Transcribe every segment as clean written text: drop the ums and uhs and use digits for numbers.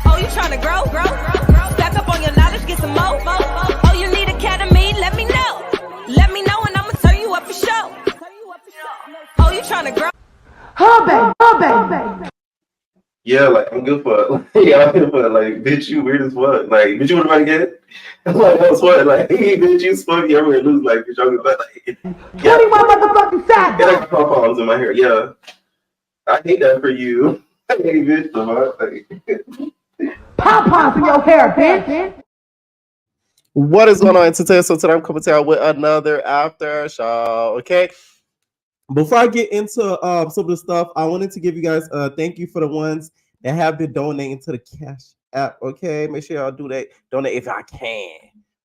Oh, you trying to grow? Stack up on your knowledge, get some more. Oh, you need academy? Let me know. Let me know and I'ma turn you up for show. Oh, you trying to grow? Oh, baby. Yeah, like I'm good for it. Like, yeah, I'm good for it. Like, bitch, you weird as fuck. Like, bitch, you want to get? I'm like, that was what? Like, hey, bitch, you spunk you everywhere lose. Like, bitch, I'm good. Like, 21 motherfucking sides. Get like pom-poms in my hair. Yeah, I hate that for you. Hey, bitch, like, Pom-poms in your hair, bitch. What is going on today? So today I'm coming to you with another after show. Okay. Before I get into some of the stuff, I wanted to give you guys a thank you for the ones that have been donating to the Cash App. Okay, make sure y'all do that. Donate if I can.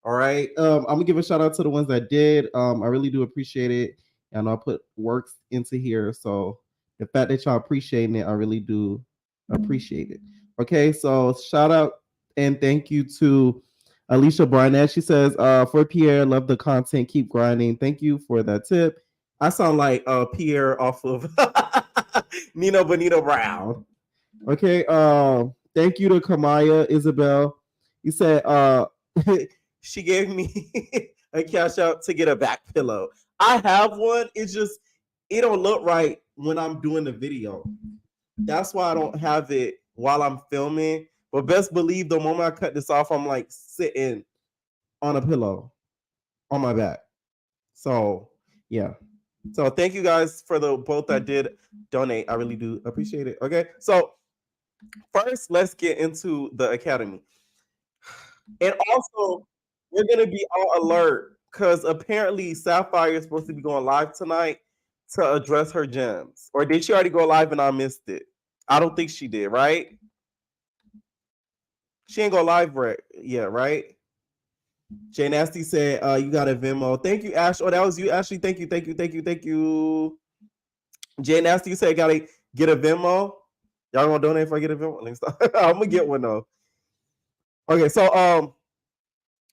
All right. I'm gonna give a shout out to the ones that did. I really do appreciate it, and I'll put works into here. So the fact that y'all appreciating it, I really do appreciate it. Okay, so shout out and thank you to Alicia Barnett. She says, for Pierre, love the content, keep grinding. Thank you for that tip. I sound like Pierre off of Nino Bonito Brown. Okay, thank you to Kamaya Isabel. You said she gave me a cash out to get a back pillow. I have one. It's just it don't look right when I'm doing the video. That's why I don't have it while I'm filming. But best believe the moment I cut this off, I'm like sitting on a pillow on my back. So yeah. So thank you guys for the both that did donate. I really do appreciate it. Okay. So first, let's get into the academy. And also, we're gonna be on alert because apparently Sapphire is supposed to be going live tonight to address her gems. Or did she already go live and I missed it? I don't think she did, right? She ain't go live right? Yeah, right? Jay Nasty said, you got a Venmo. Thank you, Ash. Oh, that was you, Ashley. Thank you. Jay Nasty said, gotta get a Venmo. Y'all gonna donate if I get a Venmo? I'm gonna get one though. Okay, so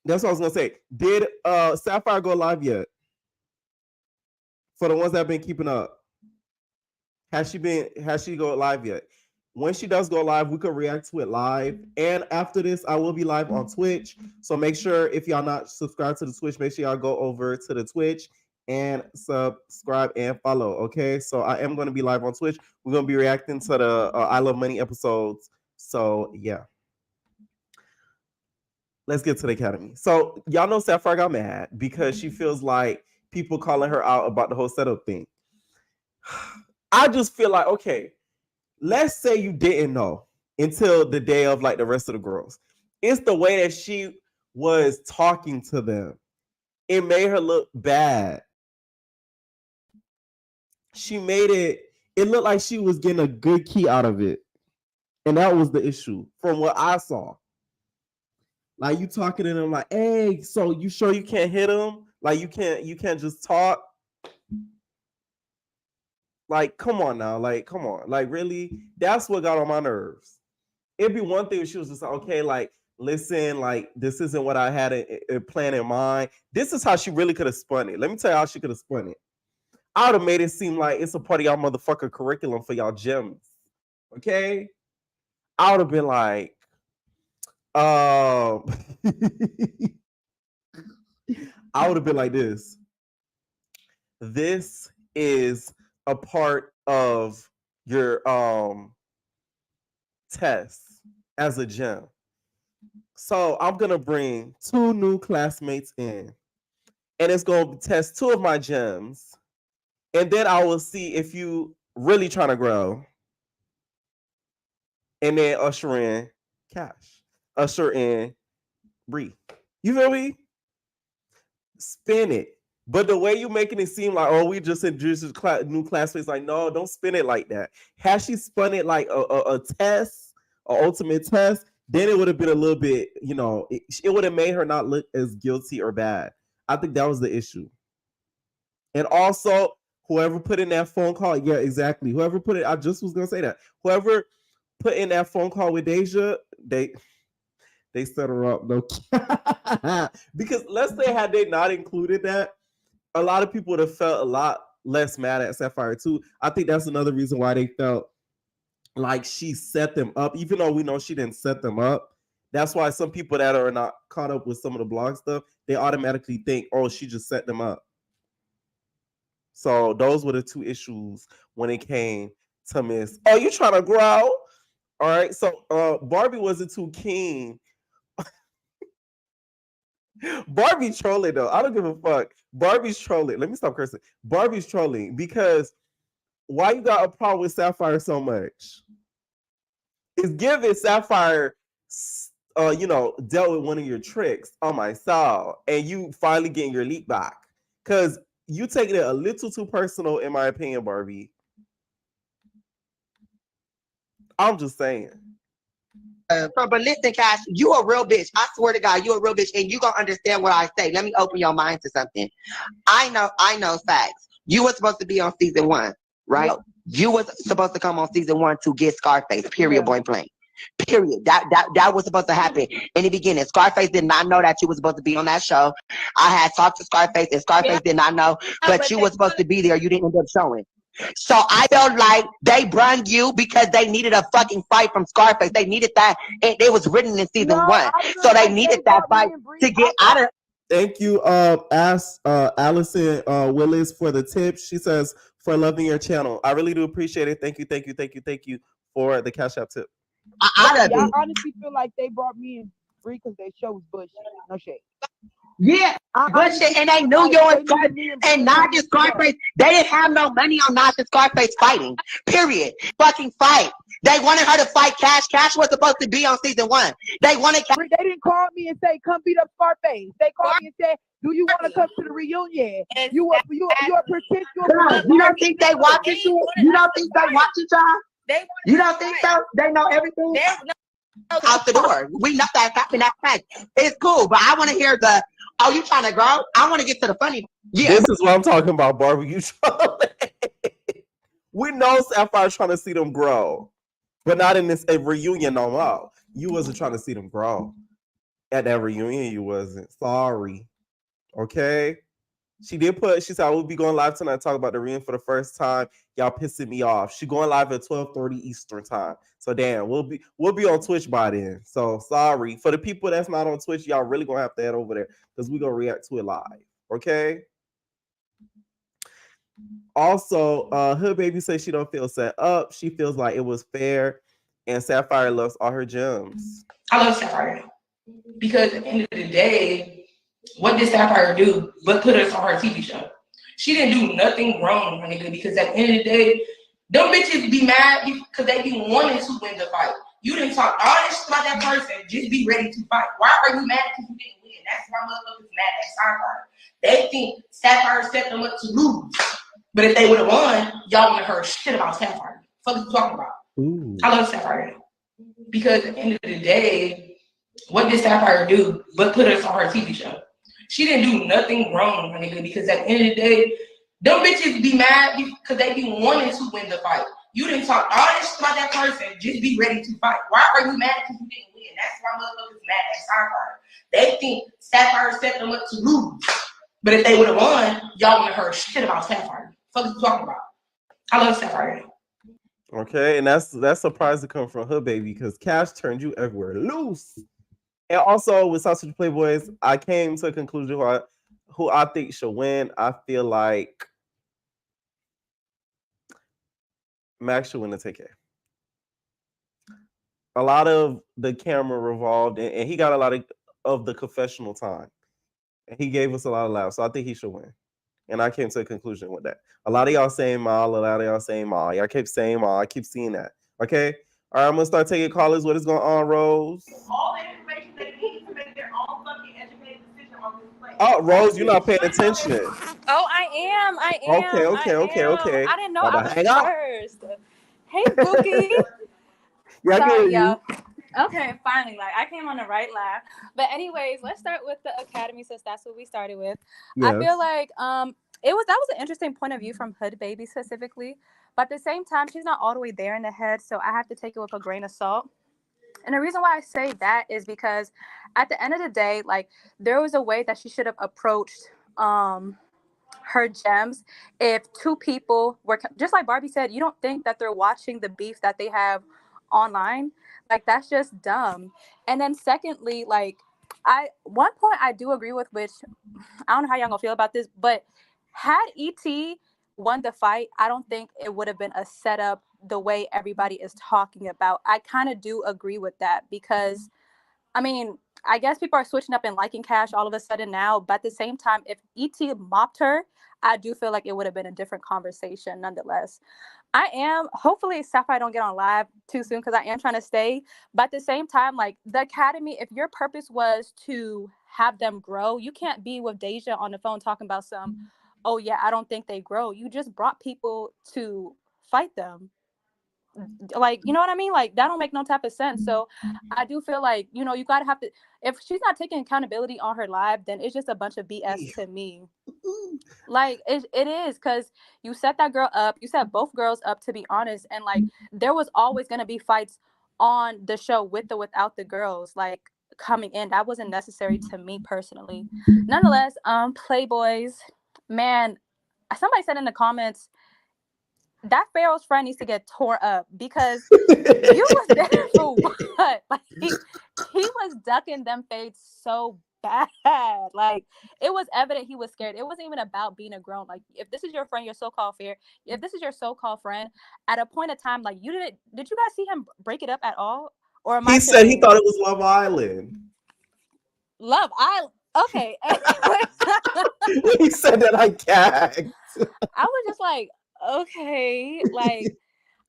that's what I was gonna say. Did Sapphire go live yet? For the ones that have been keeping up, has she go live yet? When she does go live, we could react to it live. And after this, I will be live on Twitch. So make sure if y'all not subscribed to the Twitch, make sure y'all go over to the Twitch and subscribe and follow. Okay. So I am going to be live on Twitch. We're going to be reacting to the I Love Money episodes. So yeah. Let's get to the academy. So y'all know Sapphire got mad because she feels like people calling her out about the whole setup thing. I just feel like, okay, let's say you didn't know until the day of like the rest of the girls. It's the way that she was talking to them. It made her look bad. She made it looked like she was getting a good key out of it. And that was the issue from what I saw. Like you talking to them like, hey, so you sure you can't hit him? Like you can't just talk? Like, come on now. Like, come on. Like, really? That's what got on my nerves. It'd be one thing if she was just like, okay, like, listen, like, this isn't what I had a plan in mind. This is how she really could have spun it. Let me tell you how she could have spun it. I would have made it seem like it's a part of y'all motherfucker curriculum for y'all gems. Okay? I would have been like, I would have been like this. This is a part of your test as a gem. So I'm gonna bring 2 new classmates in, and it's gonna test 2 of my gems, and then I will see if you really trying to grow, and then usher in Cash, usher in Bree. You feel me? Spin it. But the way you making it seem like, oh, we just introduced new classmates, like, no, don't spin it like that. Had she spun it like a test, an ultimate test, then it would have been a little bit, you know, it would have made her not look as guilty or bad. I think that was the issue. And also, whoever put in that phone call, yeah, exactly. Whoever put it, I just was gonna say that. Whoever put in that phone call with Deja, they set her up, no. Because let's say had they not included that, a lot of people would have felt a lot less mad at Sapphire too. I think that's another reason why they felt like she set them up, even though we know she didn't set them up. That's why some people that are not caught up with some of the blog stuff, they automatically think, oh, she just set them up. So those were the 2 issues when it came to Miss. Oh, you trying to grow? All right. So Barbie wasn't too keen. Barbie trolling though. I don't give a fuck. Barbie's trolling. Let me stop cursing. Barbie's trolling because why you got a problem with Sapphire so much? It's giving Sapphire, dealt with one of your tricks on my style, and you finally getting your leak back because you taking it a little too personal, in my opinion, Barbie. I'm just saying. But listen, Cash, you a real bitch. I swear to God, you a real bitch, and you gonna understand what I say. Let me open your mind to something. I know facts. You were supposed to be on season 1, right? Yep. You was supposed to come on season 1 to get Scarface. Period. Point blank. Period. That was supposed to happen in the beginning. Scarface did not know that you was supposed to be on that show. I had talked to Scarface, and Scarface did not know, but you was supposed to be there. You didn't end up showing. So I felt like they brung you because they needed a fucking fight from Scarface. They needed that. It was written in season 1. So they needed that fight to get out of. Thank you, Allison Willis for the tip. She says, for loving your channel. I really do appreciate it. Thank you for the Cash App tip. I honestly feel like they brought me in free because their show was bullshit. No shade. Yeah, bullshit, and they knew you and Scarface, and Naja Scarface, they didn't have no money on Naja Scarface fighting. Period. Fucking fight. They wanted her to fight Cash. Cash was supposed to be on season 1. They wanted Cash. They didn't call me and say, come beat up Scarface. They called me and said, do you want to come to the reunion? You are pretend. You don't think they watching you? You don't think they watching y'all? You don't think so? They know everything? Out the door. We know that happened. That fact. It's cool, but I want to hear the, oh, you trying to grow? I want to get to the funny. Yeah. This is what I'm talking about, Barbie. You trolling. We know Sapphire's trying to see them grow, but not in this reunion no more. You wasn't trying to see them grow. At that reunion, you wasn't. Sorry. Okay? She said, I will be going live tonight, talk about the reunion for the first time. Y'all pissing me off. She going live at 12:30 Eastern time. So damn, we'll be on Twitch by then. So sorry. For the people that's not on Twitch, y'all really gonna have to head over there because we're gonna react to it live. Okay. Also, Hood Baby says she don't feel set up. She feels like it was fair, and Sapphire loves all her gems. I love Sapphire because at the end of the day, what did Sapphire do but put us on her TV show? She didn't do nothing wrong, nigga, because at the end of the day, them bitches be mad because they be wanting to win the fight. You didn't talk all this shit about that person, just be ready to fight. Why are you mad because you didn't win? That's why motherfuckers mad at Sapphire. They think Sapphire set them up to lose. But if they would have won, y'all wouldn't have heard shit about Sapphire. What are you talking about? Ooh. I love Sapphire because at the end of the day, What did Sapphire do but put us on her TV show? She didn't do nothing wrong, my nigga, because at the end of the day, them bitches be mad because they be wanting to win the fight. You didn't talk all this shit about that person, just be ready to fight. Why are you mad because you didn't win? That's why motherfuckers mad at Sapphire. They think Sapphire set them up to lose. But if they would have won, y'all would have heard shit about Sapphire. What the fuck you talking about? I love Sapphire. Okay, and that's surprised to come from her, baby, because Cash turned you everywhere loose. And also with SouthCentralPlayboys, I came to a conclusion who I think should win. I feel like Max should win the 10K. A lot of the camera revolved, and he got a lot of the confessional time. And he gave us a lot of laughs, so I think he should win. And I came to a conclusion with that. A lot of y'all saying Mal, a lot of y'all saying Mal. Y'all keep saying Mal. I keep seeing that. Okay? All right, I'm going to start taking callers. What is going on, Rose? All the information they need to make their own fucking educated decision on this place. Oh, Rose, you're not paying attention. Oh, I am. Okay. I didn't know About I to was hang up. first. Hey, Bookie. Yeah, I can hear Sorry, you. y'all. Okay, finally. Like, I came on the right laugh. But anyways, let's start with the Academy since that's what we started with. Yes. I feel like that was an interesting point of view from Hood Baby specifically. But at the same time, she's not all the way there in the head, so I have to take it with a grain of salt. And the reason why I say that is because at the end of the day, like, there was a way that she should have approached her gems if two people were, just like Barbie said, you don't think that they're watching the beef that they have online. Like, that's just dumb. And then secondly, like, one point I do agree with, which I don't know how y'all gonna feel about this, but had ET won the fight, I don't think it would have been a setup the way everybody is talking about. I kind of do agree with that because, I mean, I guess people are switching up and liking Cash all of a sudden now, but at the same time, if ET mopped her, I do feel like it would have been a different conversation nonetheless. Hopefully Sapphire don't get on live too soon because I am trying to stay. But at the same time, like, the Academy, if your purpose was to have them grow, you can't be with Deja on the phone talking about oh yeah, I don't think they grow. You just brought people to fight them. Like, you know what I mean? Like, that don't make no type of sense. So I do feel like, you gotta have to, if she's not taking accountability on her live, then it's just a bunch of BS to me. Like, it is, because you set that girl up, you set both girls up, to be honest, and like, there was always gonna be fights on the show with or without the girls like coming in. That wasn't necessary to me personally. Nonetheless, Playboys, man, somebody said in the comments that Pharaoh's friend needs to get tore up because you was there for what? Like, he was ducking them fades so bad. Like, it was evident he was scared. It wasn't even about being a grown. Like, if this is your friend, your so-called if this is your so-called friend, at a point of time, like, did you guys see him break it up at all? Or am He I said he tripping? thought it was Love Island. Love Island. Okay. When he said that, I gagged. I was just like, okay, like,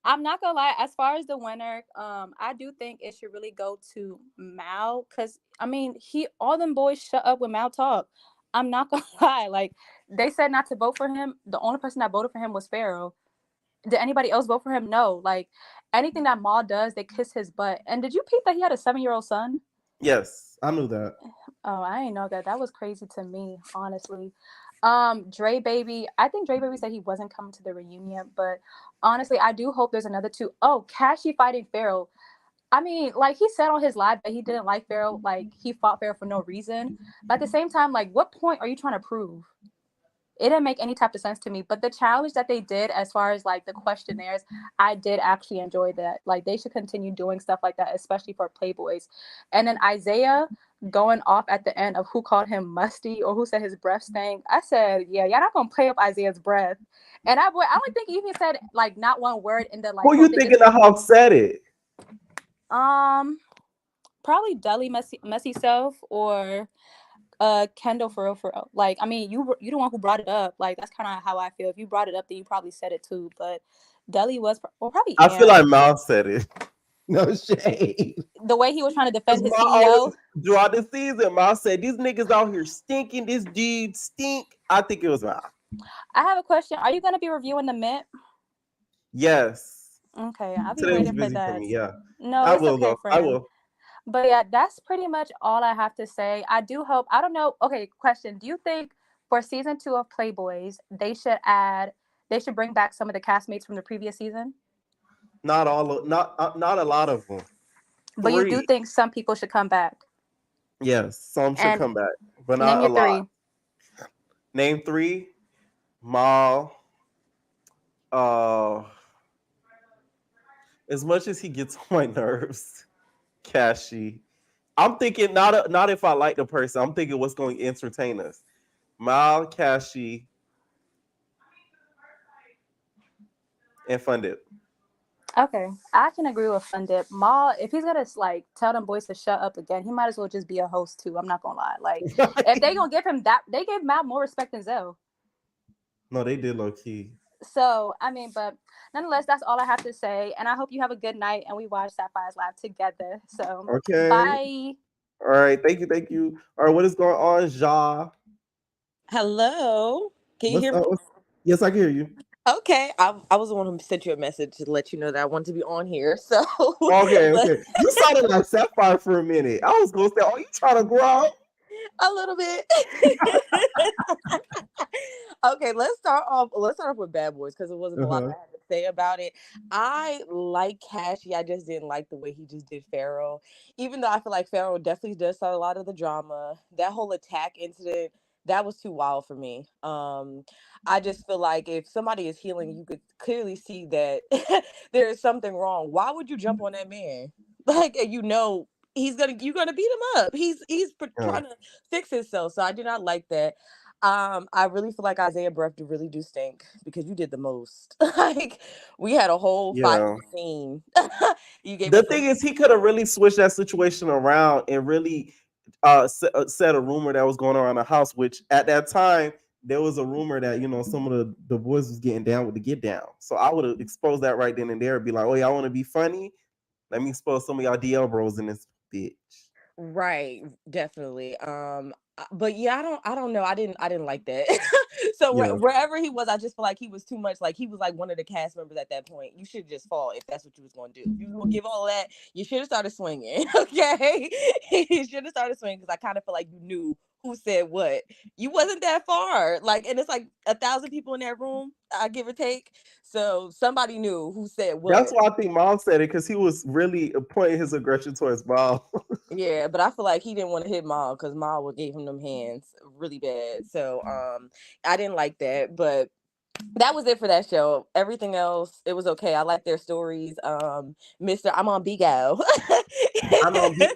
I'm not gonna lie, as far as the winner, I do think it should really go to Mal, because I mean, all them boys shut up when Mal talk. I'm not gonna lie, like, they said not to vote for him. The only person that voted for him was Pharaoh. Did anybody else vote for him? No. Like, anything that Mal does, they kiss his butt. And did you peep that he had a 7-year-old son? Yes, I knew that. Oh, I didn't know that. That was crazy to me, honestly. Dre Baby, I think Dre Baby said he wasn't coming to the reunion, but honestly, I do hope there's another two. Oh, Cashy fighting Pharaoh. I mean, like, he said on his live that he didn't like Pharaoh, like, he fought Pharaoh for no reason. But at the same time, like, what point are you trying to prove? It didn't make any type of sense to me. But the challenge that they did, as far as like the questionnaires, I did actually enjoy that. Like, they should continue doing stuff like that, especially for Playboys. And then Isaiah going off at the end of who called him musty or who said his breath stank. I said, yeah, y'all not gonna play up Isaiah's breath. And I don't think he even said like not one word in the like. Who you thinking the Hawk said it? Probably Deli messy self or Kendall for real. Like, I mean, you the one who brought it up. Like, that's kind of how I feel. If you brought it up, then you probably said it too. But Deli was, or probably I feel like Mal said it. No shade. The way he was trying to defend his CEO throughout the season, Mal said these niggas out here stinking. This dude stink. I think it was Mal. I have a question. Are you going to be reviewing the Mint? Yes. Okay, I'll be Today waiting was busy for that. for me. Yeah. No, I it's will okay, though. friend. I will. But yeah, that's pretty much all I have to say. I do hope. I don't know. Okay, question: do you think for season 2 of Playboys they should bring back some of the castmates from the previous season? Not all of, not a lot of them. But you do 3. think some people should come back? Yes, some should And come back, but name not a your lot. 3. Name 3. Mal. Uh, as much as he gets on my nerves, Cashy. I'm thinking not if I like the person. I'm thinking what's going to entertain us. Mal, Cashy, and Funded. Okay, I can agree with Fundip. Ma, if he's gonna like tell them boys to shut up again, he might as well just be a host too. I'm not gonna lie. Like, if they gonna give him that, they gave Mal more respect than Zell. No, they did low key. So I mean, but nonetheless, that's all I have to say. And I hope you have a good night and we watch Sapphire's Live together. So Okay. bye. All right. Thank you. Thank you. All right. What is going on, Ja? Hello. Can you hear me? Yes, I can hear you. Okay. I was the one who sent you a message to let you know that I wanted to be on here. So Okay. Okay. You sounded like Sapphire for a minute. I was going to say, oh, you trying to grow? a little bit. Okay, let's start off with Bad Boys because it wasn't a lot I had to say about it. I like Cashy. I just didn't like the way he just did Pharaoh. Even though I feel like Pharaoh definitely does start a lot of the drama. That whole attack incident, that was too wild for me. I just feel like if somebody is healing, you could clearly see that there is something wrong. Why would you jump on that man? Like, you know, you're gonna beat him up. He's trying to fix himself. So I do not like that. I really feel like Isaiah breath really do stink because you did the most. Like, we had a whole 5 scene. You gave The us thing is, he could have really switched that situation around and really said a rumor that was going on around the house, which at that time there was a rumor that, you know, some of the boys was getting down with the get down. So I would have exposed that right then and there and be like, oh, y'all want to be funny? Let me expose some of y'all DL bros in this bitch. Right, definitely. But yeah, I don't know. I didn't like that. So wherever he was, I just feel like he was too much. Like, he was like one of the cast members at that point. You should just fall if that's what you was going to do. If you were going to give all that, you should have started swinging. Okay, you should have started swinging because I kind of feel like you knew who said what. You wasn't that far. Like, and it's like 1,000 people in that room, give or take. So somebody knew who said what. That's why I think Mom said it, because he was really pointing his aggression towards Mom. Yeah, but I feel like he didn't want to hit Mal because Mal gave him them hands really bad. So I didn't like that, but that was it for that show. Everything else, it was okay. I like their stories. Mr. I'm on Bigo.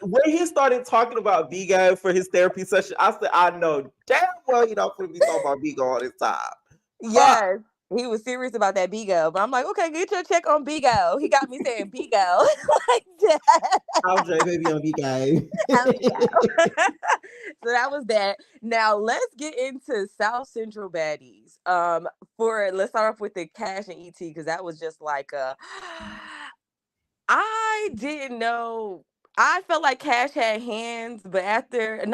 When he started talking about Bigo for his therapy session, I said, I know damn well you don't want to be talking about Bigo all this time. Yes. He was serious about that Bigo, but I'm like, okay, get your check on Bigo. He got me saying Bigo like that. I'll Dre baby on Bigo. So that was that. Now let's get into South Central baddies. Let's start off with the Cash and ET because that was just like I didn't know. I felt like Cash had hands, but after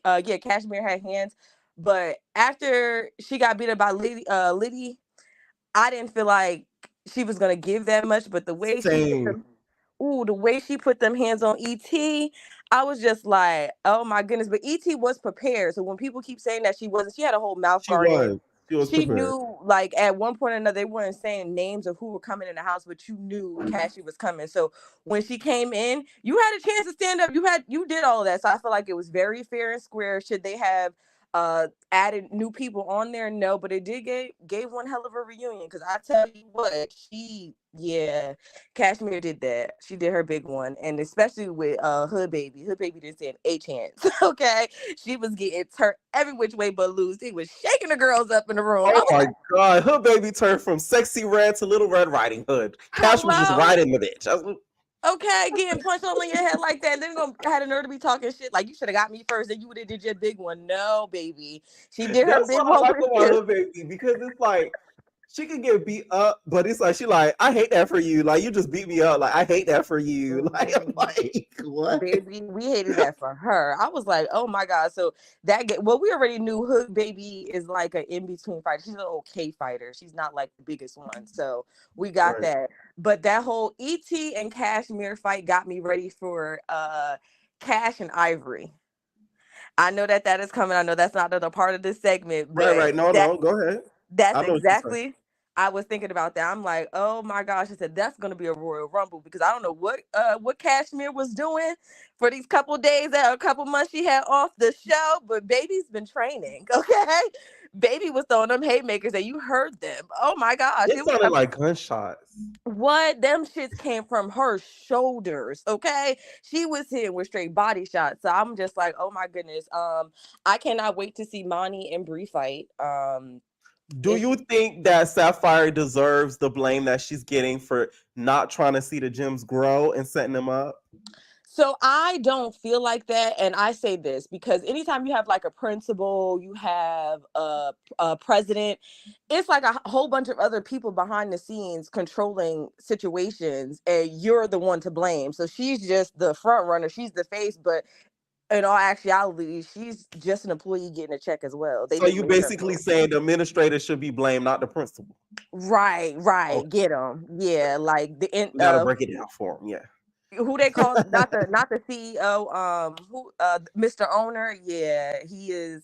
Cashmere had hands, but after she got beat up by Liddy, I didn't feel like she was gonna give that much. But the way she put them hands on ET, I was just like, oh my goodness. But ET was prepared. So when people keep saying that she wasn't, she had a whole mouth guard in. She knew, like, at one point or another, they weren't saying names of who were coming in the house, but you knew Cassie was coming. So when she came in, you had a chance to stand up. You did all of that. So I feel like it was very fair and square. Should they have added new people on there? No, but it did gave one hell of a reunion, because I tell you what, Cashmere did that. She did her big one, and especially with Hood Baby didn't stand a chance. Okay, she was getting turned every which way but loose. He was shaking the girls up in the room. Oh my god, Hood Baby turned from Sexy Red to Little Red Riding Hood. Cash was just riding the bitch. Okay, getting punched all in your head like that, and then had a nerve to be talking shit like, you should have got me first, and you would have did your big one. No, baby, she did her big one. That's what I like about Hood Baby, because it's like, she could get beat up, but it's like she like, I hate that for you. Like you just beat me up. Like I hate that for you. Like I'm like, what? Baby, we hated that for her. I was like, oh my God. So well, we already knew Hood Baby is like an in-between fighter. She's an okay fighter. She's not like the biggest one. So we got that. But that whole ET and Cashmere fight got me ready for Cash and Ivory. I know that is coming. I know that's not a part of this segment, but Right. No, go ahead. That's exactly. I was thinking about that. I'm like, oh my gosh! I said that's gonna be a Royal Rumble because I don't know what Cashmere was doing for these couple days a couple months she had off the show, but Baby's been training. Okay, Baby was throwing them haymakers and you heard them. Oh my gosh! It sounded like gunshots. What? Them shits came from her shoulders, okay? She was hitting with straight body shots. So I'm just like, oh my goodness. I cannot wait to see Monty and Bree fight. Do you think that Sapphire deserves the blame that she's getting for not trying to see the gyms grow and setting them up? So I don't feel like that. And I say this because anytime you have like a principal, you have a president, it's like a whole bunch of other people behind the scenes controlling situations and you're the one to blame. So she's just the front runner. She's the face, but in all actuality, she's just an employee getting a check as well. So you basically saying the administrator should be blamed, not the principal. Right. Okay. Get them. Yeah, like you gotta break it down for him. Yeah. Who they call not the CEO, Mr. Owner. Yeah, he is.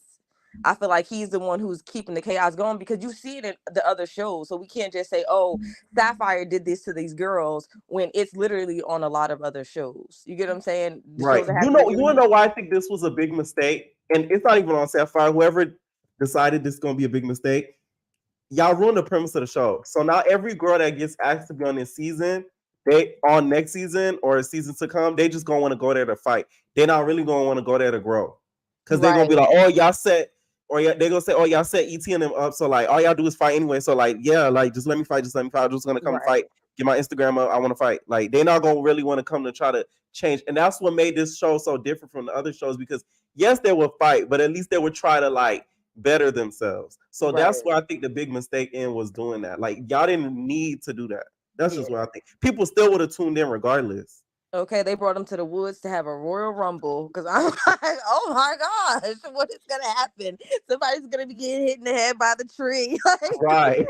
I feel like he's the one who's keeping the chaos going because you see it in the other shows. So we can't just say, oh, Sapphire did this to these girls when it's literally on a lot of other shows. You get what I'm saying? Right. You know why I think this was a big mistake? And it's not even on Sapphire. Whoever decided this is going to be a big mistake, y'all ruined the premise of the show. So now every girl that gets asked to be on this season, they on next season or a season to come, they just gonna want to go there to fight. They're not really gonna want to go there to grow. Because they're gonna be like, oh, y'all set, or they're gonna say, oh, y'all set ET and them up. So like all y'all do is fight anyway. So like, yeah, like just let me fight, I'm just gonna come fight, get my Instagram up, I want to fight. Like they're not gonna really want to come to try to change. And that's what made this show so different from the other shows, because yes, they will fight, but at least they would try to like better themselves. So that's why I think the big mistake was doing that. Like y'all didn't need to do that. That's just what I think. People still would have tuned in regardless. Okay, they brought him to the woods to have a Royal Rumble because I'm like, oh my gosh, what is gonna happen? Somebody's gonna be getting hit in the head by the tree. Right.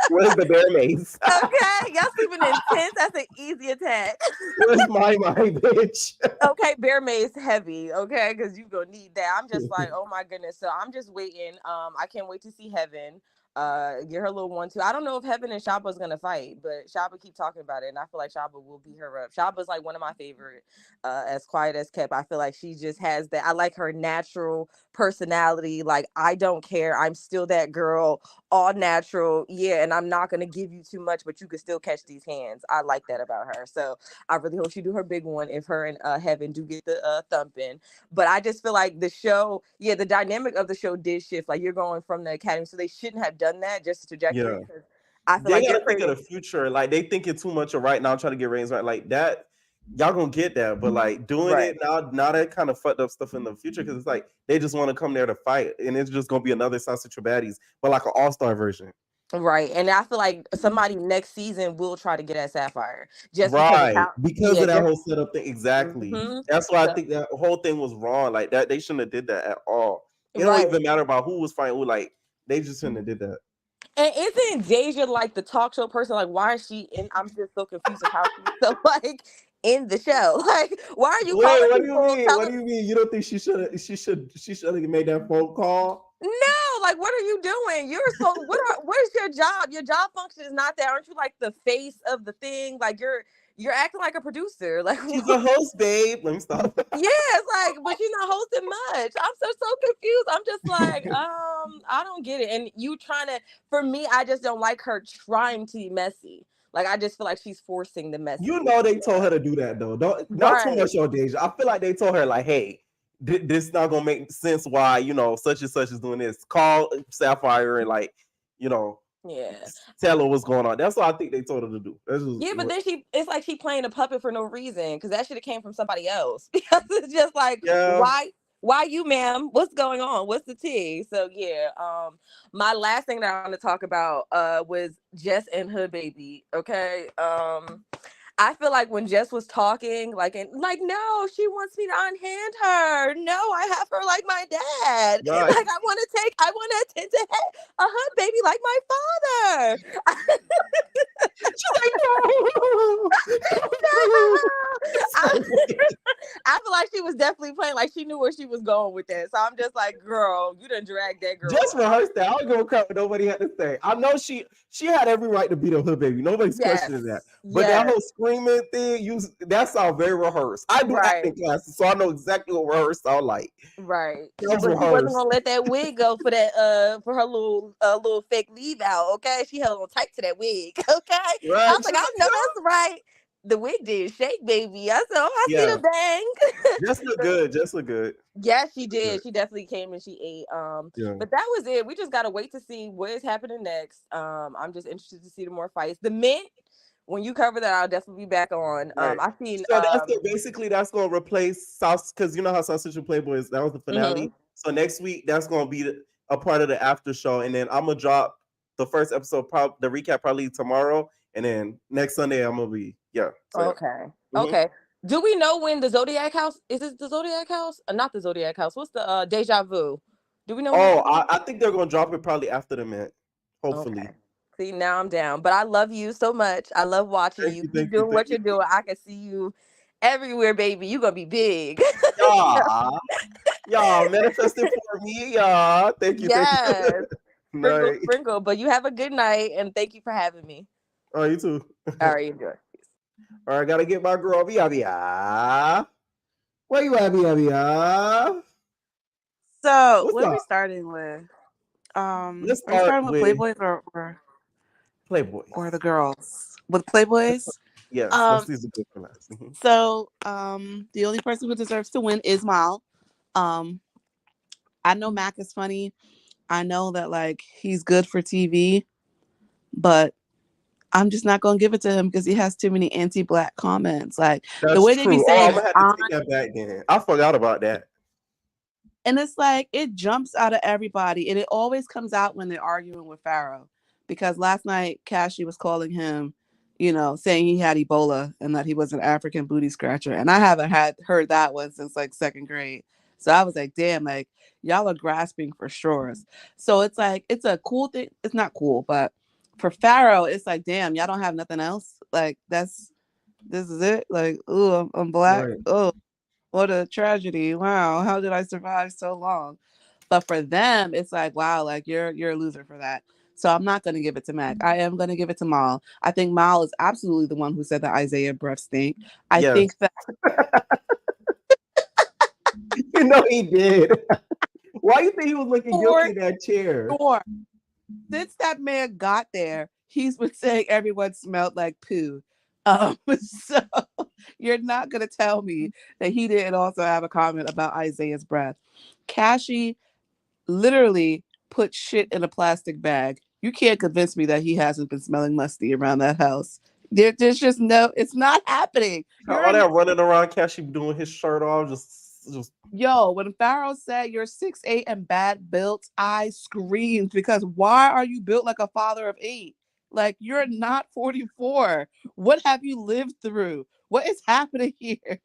Where's the bear mace? Okay, y'all sleeping in tents. That's an easy attack. Where's my bitch? Okay, bear mace heavy. Okay, because you're gonna need that. I'm just like, oh my goodness. So I'm just waiting. I can't wait to see Heaven. Get her little 1-2. I don't know if Heaven and Shaba is gonna fight, but Shaba keep talking about it, and I feel like Shaba will beat her up. Shaba's like one of my favorite, as quiet as kept. I feel like she just has that. I like her natural personality. Like I don't care. I'm still that girl, all natural. Yeah, and I'm not gonna give you too much, but you can still catch these hands. I like that about her. So I really hope she do her big one if her and Heaven do get the thumping. But I just feel like the show, the dynamic of the show did shift. Like you're going from the academy, so they shouldn't have done that, just a trajectory. Yeah. I feel they like gotta think of the future. Like they thinking too much of right now, trying to get ratings right. Like that, y'all gonna get that, but like doing it now that kind of fucked up stuff in the future, because it's like they just want to come there to fight, and it's just gonna be another South Central Baddies, but like an all-star version. Right, and I feel like somebody next season will try to get at Sapphire, just because of that whole setup thing. Exactly. That's why I think that whole thing was wrong. Like that, they shouldn't have did that at all. It don't even matter about who was fighting who. Like they just shouldn't have did that. And isn't Deja like the talk show person? Like, why is she in? I'm just so confused of how she's so like in the show. Like, why are you calling what do you mean? What do you mean? You don't think she should have made that phone call? No, like what are you doing? You're so what is your job? Your job function is not that. Aren't you like the face of the thing? Like you're acting like a producer. Like she's a host, babe. Let me stop. Yeah, it's like, but she's not hosting much. I'm so confused. I'm just like, I don't get it. And you trying to, for me, I just don't like her trying to be messy. Like I just feel like she's forcing the messy. You know they told her to do that though. Not too much on Deja. I feel like they told her like, hey, this not gonna make sense why, such and such is doing this. Call Sapphire and like, tell her what's going on. That's what I think they told her to do. But then it's like she playing a puppet for no reason, because that should have came from somebody else. Because it's just like, why Why you, ma'am? What's going on? What's the tea? So yeah, my last thing that I want to talk about was Jess and Hood Baby. Okay. I feel like when Jess was talking, no, she wants me to unhand her. No, I have her like my dad. Right. Like I want to attend to a Hood Baby like my father. She's like, no. I feel like she was definitely playing, like she knew where she was going with that. So I'm just like, girl, you done dragged that girl. Just rehearsed that. I don't give a crap what nobody had to say. I know she had every right to beat a Hood Baby. Nobody's questioning that. But that whole screaming thing, that sound very rehearsed. I do acting classes, so I know exactly what rehearsed sound like. Right. But she wasn't gonna let that wig go for that for her little fake leave out. Okay, she held on tight to that wig. Okay, right. I was like, I know that's right. The wig did shake, baby. I said, oh, I see the bang. Just look good. Just look good. Yes, she did. She definitely came and she ate. But that was it. We just gotta wait to see what is happening next. I'm just interested to see the more fights. The Mint. When you cover that, I'll definitely be back on. Right. I've seen. So that's going to replace South, because you know how South Central Playboys, that was the finale. Mm-hmm. So next week that's going to be a part of the after show, and then I'm gonna drop the first episode, the recap probably tomorrow, and then next Sunday I'm gonna be So, okay. Mm-hmm. Okay. Do we know when the Zodiac House is? It the Zodiac House? Not the Zodiac House. What's the Deja Vu? Do we know? I think they're gonna drop it probably after the Mint. Hopefully. Okay. See, now I'm down. But I love you so much. I love watching you. Keep doing what you're doing. I can see you everywhere, baby. You're gonna be big. Y'all manifesting for me, y'all. Thank you. Yes. Thank you. Sprinkle. But you have a good night, and thank you for having me. Oh, you too. All right, enjoy. All right, gotta get my girl Bia. Where you at, Bia? So what are we starting with? Let's start with Playboys or Playboys or the girls with Playboys. Yes, let's do the good for last. So the only person who deserves to win is Mal. I know Mac is funny. I know that like he's good for TV, but I'm just not gonna give it to him because he has too many anti-black comments. Like that's the way they be saying, I'm gonna have to take that back. Then I forgot about that. And it's like it jumps out of everybody, and it always comes out when they're arguing with Pharaoh. Because last night Cassie was calling him, saying he had Ebola and that he was an African booty scratcher, and I haven't heard that one since like second grade. So I was like, damn, like y'all are grasping for straws. So it's like it's a cool thing. It's not cool, but for Pharaoh, it's like, damn, y'all don't have nothing else. Like this is it. Like, oh, I'm black. Right. Oh, what a tragedy. Wow, how did I survive so long? But for them, it's like, wow, like you're a loser for that. So I'm not going to give it to Mac. I am going to give it to Mal. I think Mal is absolutely the one who said that Isaiah breath stink. I think that he did. Why do you think he was looking guilty in that chair? Since that man got there, he's been saying everyone smelled like poo. So you're not gonna tell me that he didn't also have a comment about Isaiah's breath. Cassie literally put shit in a plastic bag. You can't convince me that he hasn't been smelling musty around that house. There's just no, it's not happening. All that running around, Cassie doing his shirt off, just. Yo, when Pharaoh said you're 6'8" and bad built, I screamed because why are you built like a father of 8? Like you're not 44. What have you lived through? What is happening here?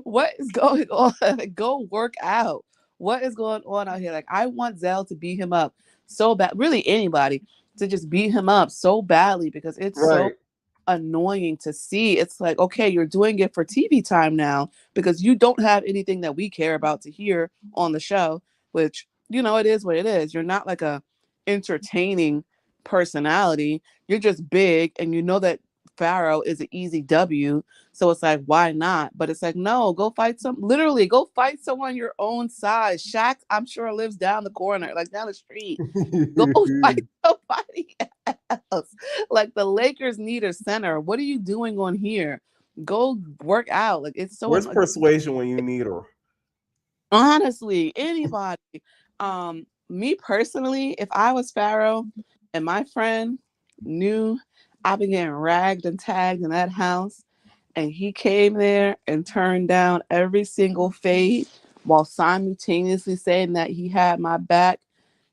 What is going on? Go work out. What is going on out here? Like I want Zell to beat him up so bad. Really anybody to just beat him up so badly because it's so annoying to see. It's like, okay, you're doing it for TV time now because you don't have anything that we care about to hear on the show, which, it is what it is. You're not like a entertaining personality. You're just big and you know that Pharaoh is an easy W. So it's like, why not? But it's like, no, go fight go fight someone your own size. Shaq, I'm sure, lives down the corner, like down the street. Go fight somebody else. Like the Lakers need a center. What are you doing on here? Go work out. Like it's so. Where's Persuasion when you need her? Honestly, anybody. Me personally, if I was Pharaoh and my friend knew I've been getting ragged and tagged in that house, and he came there and turned down every single fade, while simultaneously saying that he had my back,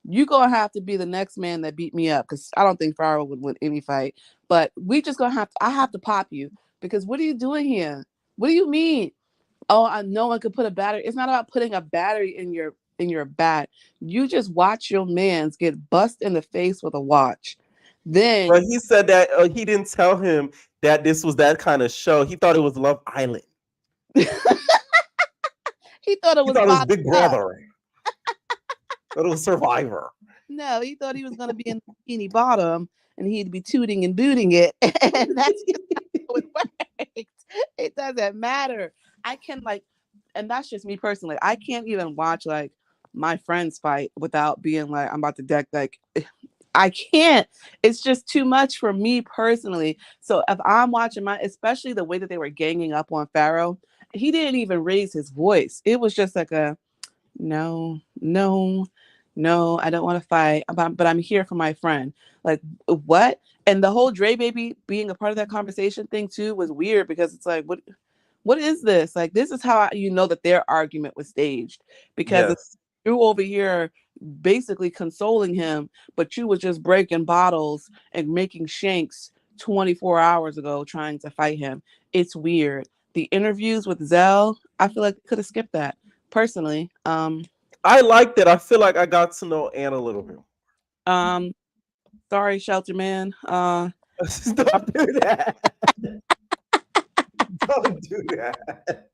you're going to have to be the next man that beat me up, because I don't think Farrell would win any fight. But we just going to I have to pop you, because what are you doing here? What do you mean? Oh, I know I could put a battery. It's not about putting a battery in your bat. You just watch your mans get bust in the face with a watch. Then But he said that he didn't tell him that this was that kind of show. He thought it was Love Island. he thought it He was thought it was Bob Big Up. Brother. Thought it was Survivor. No, he thought he was going to be in the bikini bottom and he'd be tooting and booting it. And that's just how it works. It doesn't matter. I can and that's just me personally. I can't even watch like my friends fight without being like, I'm about to deck. Like, I can't. It's just too much for me personally. So if I'm watching especially the way that they were ganging up on Pharaoh, he didn't even raise his voice. It was just like a no, I don't want to fight, but I'm here for my friend. Like, what? And the whole Dre Baby being a part of that conversation thing too was weird, because it's like, what is this? Like, this is how you know that their argument was staged, because Yes. you over here basically consoling him, but you was just breaking bottles and making shanks 24 hours ago trying to fight him. It's weird. The interviews with Zell, I feel like could have skipped that personally. I liked it. I feel like I got to know Ann a little bit. Sorry, Shelter Man. Don't do that. Don't do that.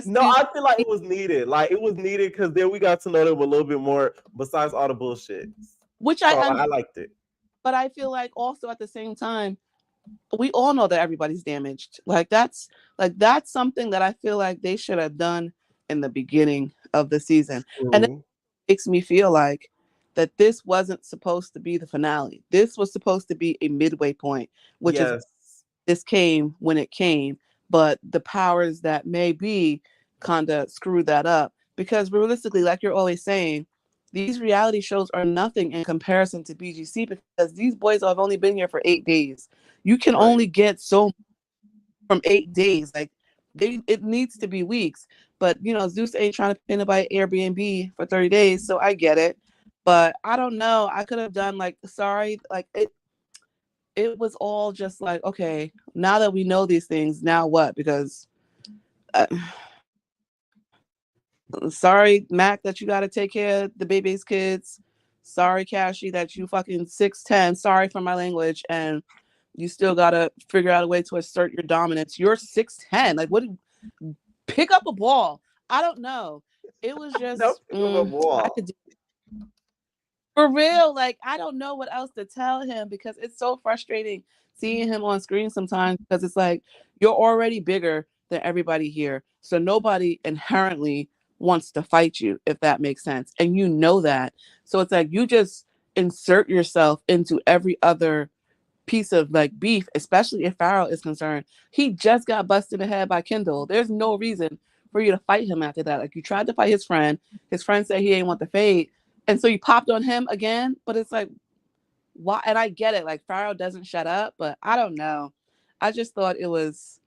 No, I feel like it was needed. Like, it was needed because then we got to know them a little bit more besides all the bullshit. Which so I liked it. But I feel like also at the same time, we all know that everybody's damaged. Like that's something that I feel like they should have done in the beginning of the season. And it makes me feel like that this wasn't supposed to be the finale. This was supposed to be a midway point, which is this came when it came, but the powers that may be kind of screwed that up, because realistically, like you're always saying, these reality shows are nothing in comparison to BGC, because these boys have only been here for 8 days. You can only get so from 8 days. Like, it needs to be weeks. But Zeus ain't trying to pay nobody Airbnb for 30 days, so I get it. But I don't know. I could have done sorry, it was all just like, okay, now that we know these things, now what? Because sorry, Mac, that you got to take care of the baby's kids. Sorry, Cashy, that you fucking 6'10". Sorry for my language. And you still got to figure out a way to assert your dominance. You're 6'10". Like, what? Pick up a ball. I don't know. It was just I could do for real. Like, I don't know what else to tell him, because it's so frustrating seeing him on screen sometimes, because it's like, you're already bigger than everybody here. So nobody inherently wants to fight you, if that makes sense. And you know that. So it's like, you just insert yourself into every other piece of like beef, especially if Farrell is concerned. He just got busted in the head by Kendall. There's no reason for you to fight him after that. Like, you tried to fight his friend. His friend said he ain't want the fade. And so you popped on him again. But it's like, why? And I get it. Like, Farrell doesn't shut up, but I don't know. I just thought it was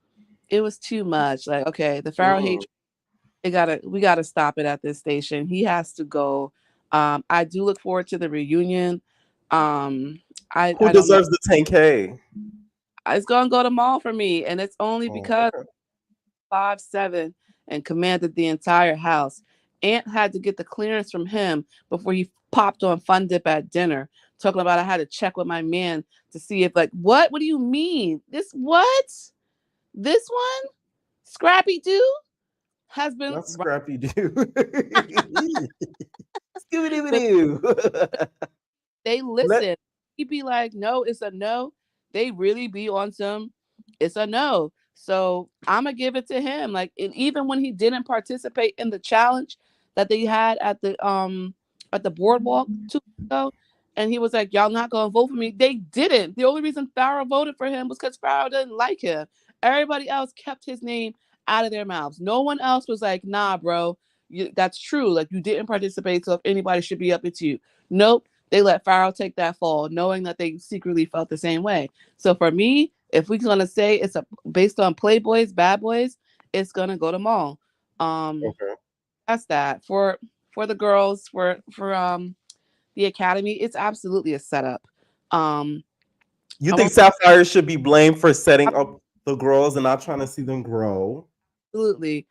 too much. Like, okay, the Farrell hatred, we gotta stop it at this station. He has to go. I do look forward to the reunion. Who I don't deserves know. the 10K? It's gonna go to Maul for me, and it's only because 5'7" and commanded the entire house. Ant had to get the clearance from him before he popped on Fun Dip at dinner, talking about I had to check with my man to see if what? What do you mean? This one? Scrappy Doo has been Not Scrappy Doo. Scooby-Doo. They listen. He'd be like, no, it's a no. They really be on some, it's a no. So I'm gonna give it to him. Like, and even when he didn't participate in the challenge that they had at the boardwalk 2 weeks ago, and he was like, y'all not gonna vote for me. They didn't. The only reason Farrell voted for him was because Farrell didn't like him. Everybody else kept his name out of their mouths. No one else was like, nah, bro, that's true. Like, you didn't participate, so if anybody should be up, it's you. Nope. They let Farrell take that fall, knowing that they secretly felt the same way. So for me, if we're gonna say it's based on Playboys, Bad Boys, it's gonna go to Maul. Okay. That's that for the girls for the academy. It's absolutely a setup. You I'm think Sapphire should be blamed for setting up the girls and not trying to see them grow? absolutely.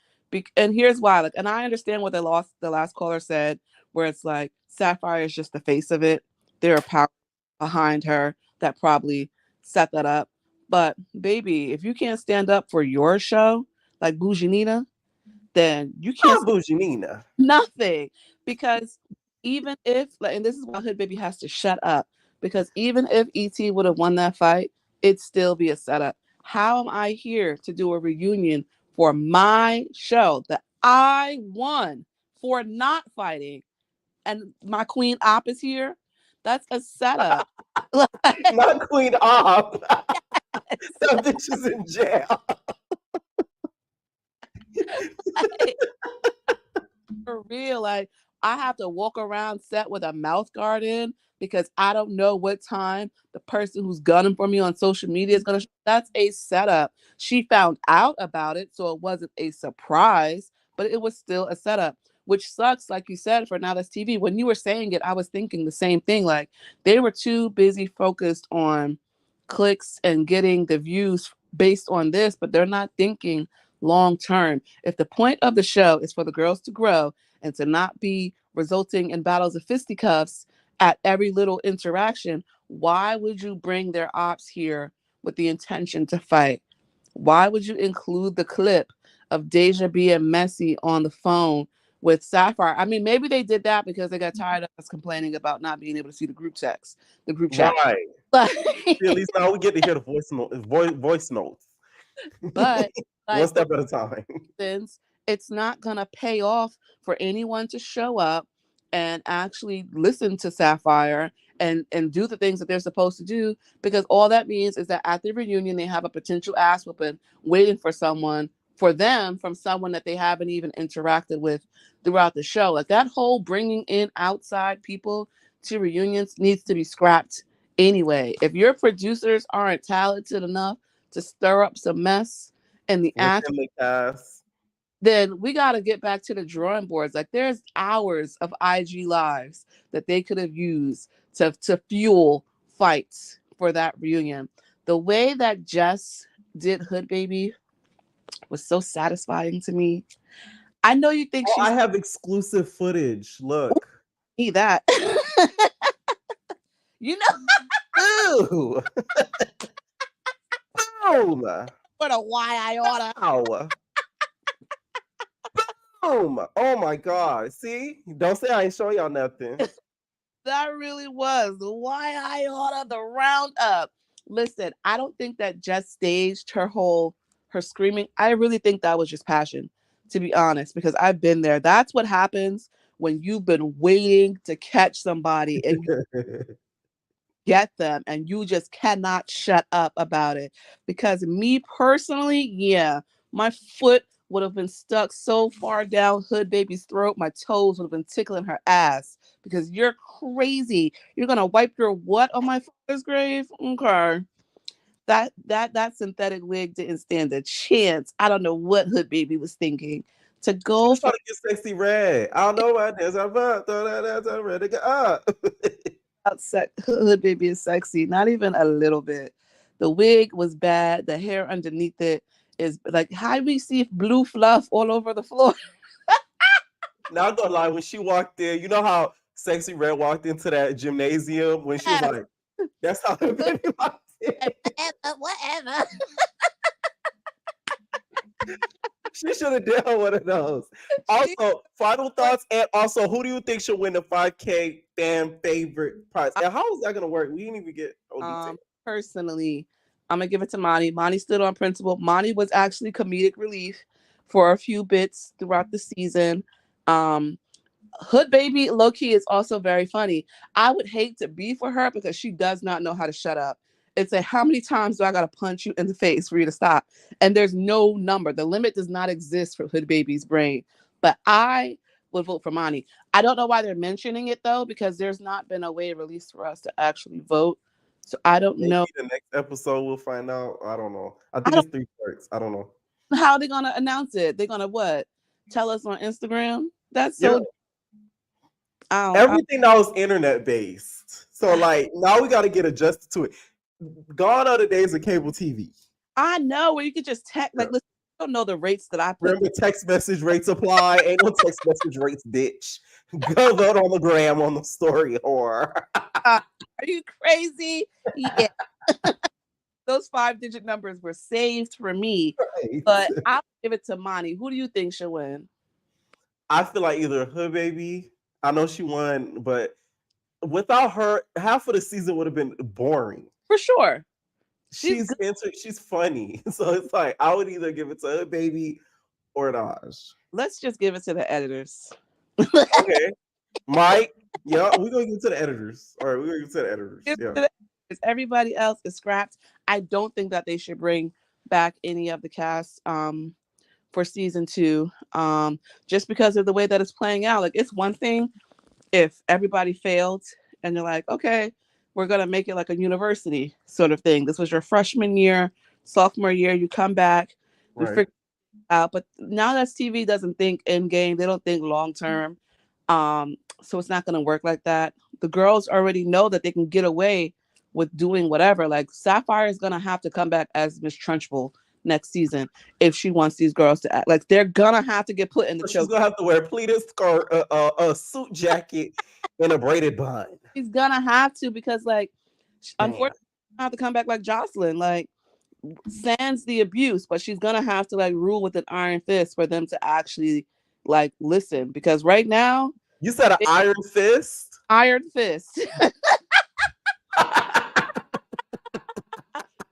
And here's why. Like, and I understand what the last caller said, where it's like Sapphire is just the face of it. There are power behind her that probably set that up. But baby, if you can't stand up for your show, like Bougie Nina, then you can't Bougie Nina. nothing. Because even if, like, and this is why Hood Baby has to shut up, because even if ET would have won that fight, it'd still be a setup. How am I here to do a reunion for my show that I won for not fighting, and my queen op is here? That's a setup. Not Queen Op. That bitch is in jail. For real, like I have to walk around set with a mouth guard in because I don't know what time the person who's gunning for me on social media is gonna. That's a setup. She found out about it, so it wasn't a surprise, but it was still a setup, which sucks. Like you said, for Now That's TV. When you were saying it, I was thinking the same thing. Like they were too busy focused on clicks and getting the views based on this, but they're not thinking long term. If the point of the show is for the girls to grow and to not be resulting in battles of fisticuffs at every little interaction, why would you bring their ops here with the intention to fight? Why would you include the clip of Deja being messy on the phone with Sapphire? I mean, maybe they did that because they got tired of us complaining about not being able to see the group text, the group chat. Right. But At least now we get to hear the voice notes. but like, one step at a time. Since it's not gonna pay off for anyone to show up and actually listen to Sapphire and do the things that they're supposed to do, because all that means is that at the reunion they have a potential ass whooping waiting for someone for them from someone that they haven't even interacted with throughout the show. Like that whole bringing in outside people to reunions needs to be scrapped anyway. If your producers aren't talented enough to stir up some mess in the act, Within the cast. then we got to get back to the drawing boards. Like there's hours of IG lives that they could have used to fuel fights for that reunion. The way that Jess did Hood Baby was so satisfying to me. I know you think I she's have exclusive footage. Look. me that. You know Ooh. Boom. what a why I oughta. Ow. Boom. Oh my God. See? Don't say I ain't show y'all nothing. That really was the why I oughta, the roundup. Listen, I don't think that Jess staged her screaming. I really think that was just passion, to be honest, because I've been there. That's what happens when you've been waiting to catch somebody and you get them and you just cannot shut up about it. Because me personally, yeah, my foot would have been stuck so far down Hood Baby's throat, my toes would have been tickling her ass because you're crazy. You're gonna wipe your what on my father's grave? Okay. That synthetic wig didn't stand a chance. I don't know what Hood Baby was thinking. To She go was for trying to get sexy red. I don't know what this. I'm about throw that ass I'm ready to go up. Hood Baby is sexy, not even a little bit. The wig was bad. The hair underneath it is like how we see blue fluff all over the floor. Now I'm gonna lie, when she walked in, you know how Sexy Red walked into that gymnasium when she was Yes. like, that's how the baby walked in. Whatever. She should have done one of those. Also, final thoughts, and also, who do you think should win the 5K fan favorite prize? And how is that gonna work? We didn't even get details. Personally, I'm gonna give it to Monty. Monty stood on principle. Monty was actually comedic relief for a few bits throughout the season. Hood Baby low key is also very funny. I would hate to be for her because she does not know how to shut up. It's a how many times do I gotta punch you in the face for you to stop? And there's no number. The limit does not exist for Hood Baby's brain. But I would vote for Monty. I don't know why they're mentioning it though, because there's not been a way released for us to actually vote. So I don't Maybe know the next episode we'll find out. I don't know. I think it's 3 parts. I don't know. how they're gonna announce it. They're gonna what? Tell us on Instagram? That's Yeah. so. Everything now is internet based. So like now we got to get adjusted to it. Gone are the days of cable TV. I know where you could just text. Like, listen, I don't know the rates that I put. Remember, text message rates apply. Ain't no text message rates, bitch. Go vote on the gram on the story, or Are you crazy? Yeah. Those 5-digit numbers were saved for me, right. but I'll give it to Monty. Who do you think should win? I feel like either Hood Baby. I know she won, but without her, half of the season would have been boring. For sure. She's funny, so it's like I would either give it to Hood Baby or Naj. Let's just give it to the editors. Okay, Mike. Yeah, we're gonna give it to the editors. All right, we're gonna give it to the editors. Yeah. Everybody else is scrapped. I don't think that they should bring back any of the cast for season 2, just because of the way that it's playing out. Like, it's one thing if everybody failed and they're like, okay, we're gonna make it like a university sort of thing. This was your freshman year, sophomore year, you come back, we figure it out. But now that TV doesn't think end game, they don't think long term. So it's not gonna work like that. The girls already know that they can get away with doing whatever. Like, Sapphire is gonna have to come back as Miss Trunchbull next season if she wants these girls to act. Like, they're gonna have to get put in the choke. She's gonna have to wear a pleated skirt, a suit jacket, and a braided bun. She's gonna have to, because like, unfortunately, she's gonna have to come back like Joseline, like, sans the abuse, but she's gonna have to like rule with an iron fist for them to actually like listen. Because right now, you said an iron fist. Iron fist.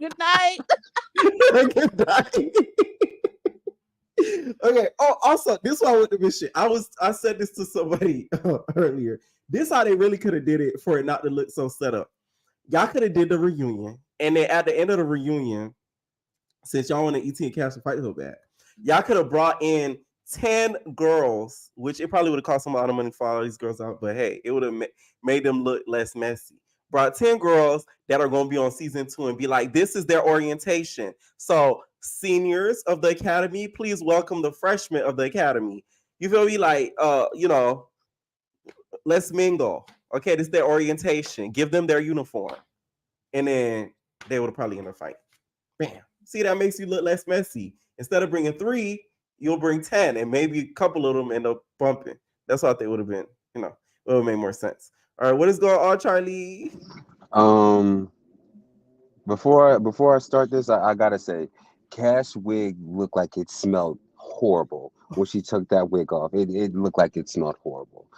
Good night. Good night. Okay. Oh, also, this one with the mission. I said this to somebody earlier. This how they really could have did it for it not to look so set up. Y'all could have did the reunion, and then at the end of the reunion, since y'all want to ET and Cash to fight so bad, y'all could have brought in 10 girls, which it probably would have cost a lot of money for all these girls out, but hey, it would have made them look less messy. Brought 10 girls that are going to be on season 2 and be like, this is their orientation. So seniors of the academy, please welcome the freshmen of the academy. You feel me? Like, let's mingle. Okay, this is their orientation. Give them their uniform. And then they would have probably end up fighting. Bam. See, that makes you look less messy. Instead of bringing 3, you'll bring 10, and maybe a couple of them end up bumping. That's what they would have been. You know, it would have made more sense. All right, what is going on, Charlie? Before I start this, I gotta say, Cash wig looked like it smelled horrible when she took that wig off. It looked like it smelled horrible.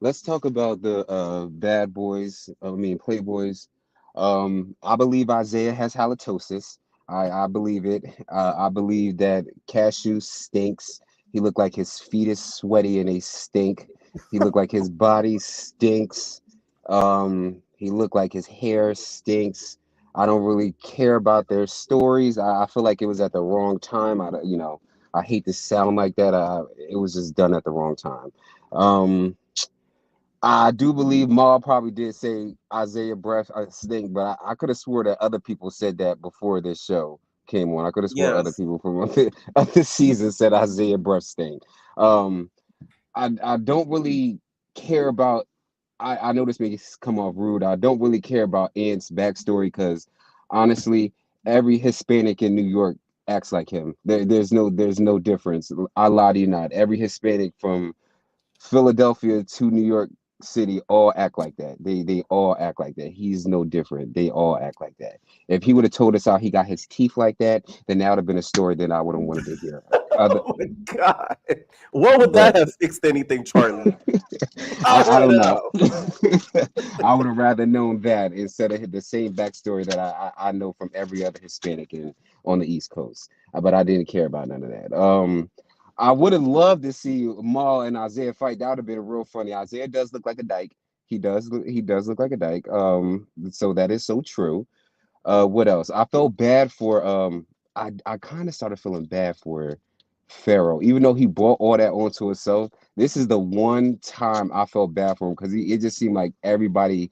Let's talk about the bad boys. Playboys. I believe Isaiah has halitosis. I believe it. I believe that Cashew stinks. He looked like his feet is sweaty and they stink. He looked like his body stinks. He looked like his hair stinks. I don't really care about their stories. I feel like it was at the wrong time. I hate to sound like that. It was just done at the wrong time. I do believe Ma probably did say Isaiah breath stink, but I could have swore that other people said that before this show came on. I could have swore other people from other seasons said Isaiah breath stink. I don't really care about. I know this may come off rude. I don't really care about Ant's backstory because honestly, every Hispanic in New York acts like him. There's no difference. I lie to you not. Every Hispanic from Philadelphia to New York City all act like that. They all act like that. He's no different. They all act like that. If he would have told us how he got his teeth like that, then that would have been a story that I would have wanted to hear. Oh my God. What would that have fixed anything, Charlie? I don't know. I would have rather known that instead of the same backstory that I know from every other Hispanic on the East Coast. But I didn't care about none of that. I would have loved to see Maul and Isaiah fight. That would have been real funny. Isaiah does look like a dyke. He does look like a dyke. So that is so true. What else? I felt bad for I kind of started feeling bad for Pharaoh, even though he brought all that onto himself. This is the one time I felt bad for him because it just seemed like everybody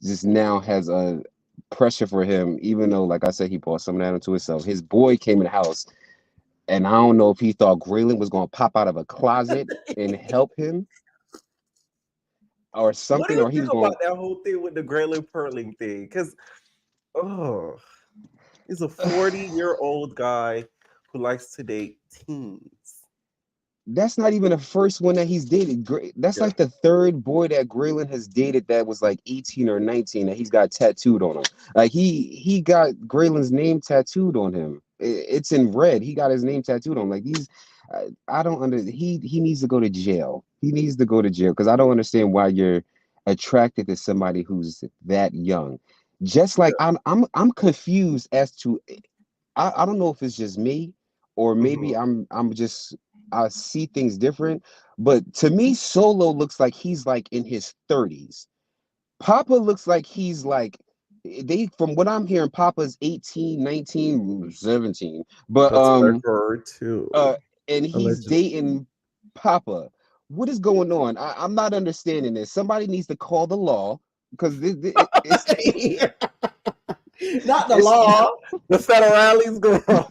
just now has a pressure for him, even though, like I said, he brought some of that onto himself. His boy came in the house And I don't know if he thought Graylin was gonna pop out of a closet and help him or What do something, you or he think was going. about that whole thing with the Grayling Perling thing? Because, oh, he's a 40-year-old guy who likes to date teens. That's not even the first one that he's dated. That's Yeah. like the third boy that Graylin has dated that was like 18 or 19 that he's got tattooed on him. Like he got Graylin's name tattooed on him. It's in red. He got his name tattooed on him. Like these, I don't under. He needs to go to jail. He needs to go to jail because I don't understand why you're attracted to somebody who's that young. Just like I'm confused as to I don't know if it's just me or maybe Mhm. I'm just I see things different. But to me, Solo looks like he's like in his 30s. Papa looks like he's like they from what I'm hearing, Papa's 18, 19, 17. But That's what I heard too. uh and he's Allegedly. dating Papa. What is going on? I'm not understanding this. Somebody needs to call the law because Not the it's law. The federales girl.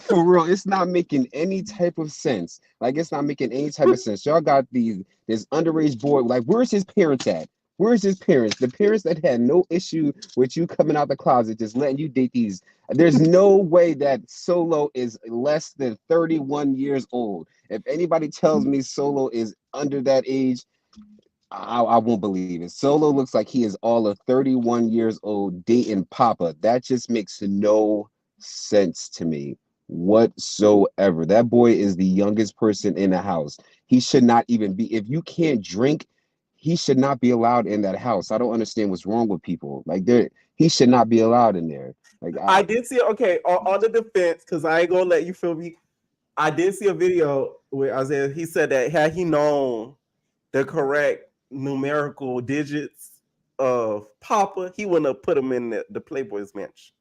for real, it's not making any type of sense. Like it's not making any type of sense. Y'all got this underage boy. Like, where's his parents at? Where's his parents? The parents that had no issue with you coming out the closet, just letting you date these. There's no way that Solo is less than 31 years old. If anybody tells me Solo is under that age, I won't believe it. Solo looks like he is all of 31 years old dating Papa. That just makes no sense to me whatsoever. That boy is the youngest person in the house. He should not even be, if you can't drink, he should not be allowed in that house. I don't understand what's wrong with people. Like he should not be allowed in there. Like I did see, okay, on the defense, because I ain't gonna let you feel me. I did see a video where Isaiah, he said that had he known the correct numerical digits of Papa, he wouldn't have put him in the Playboys match.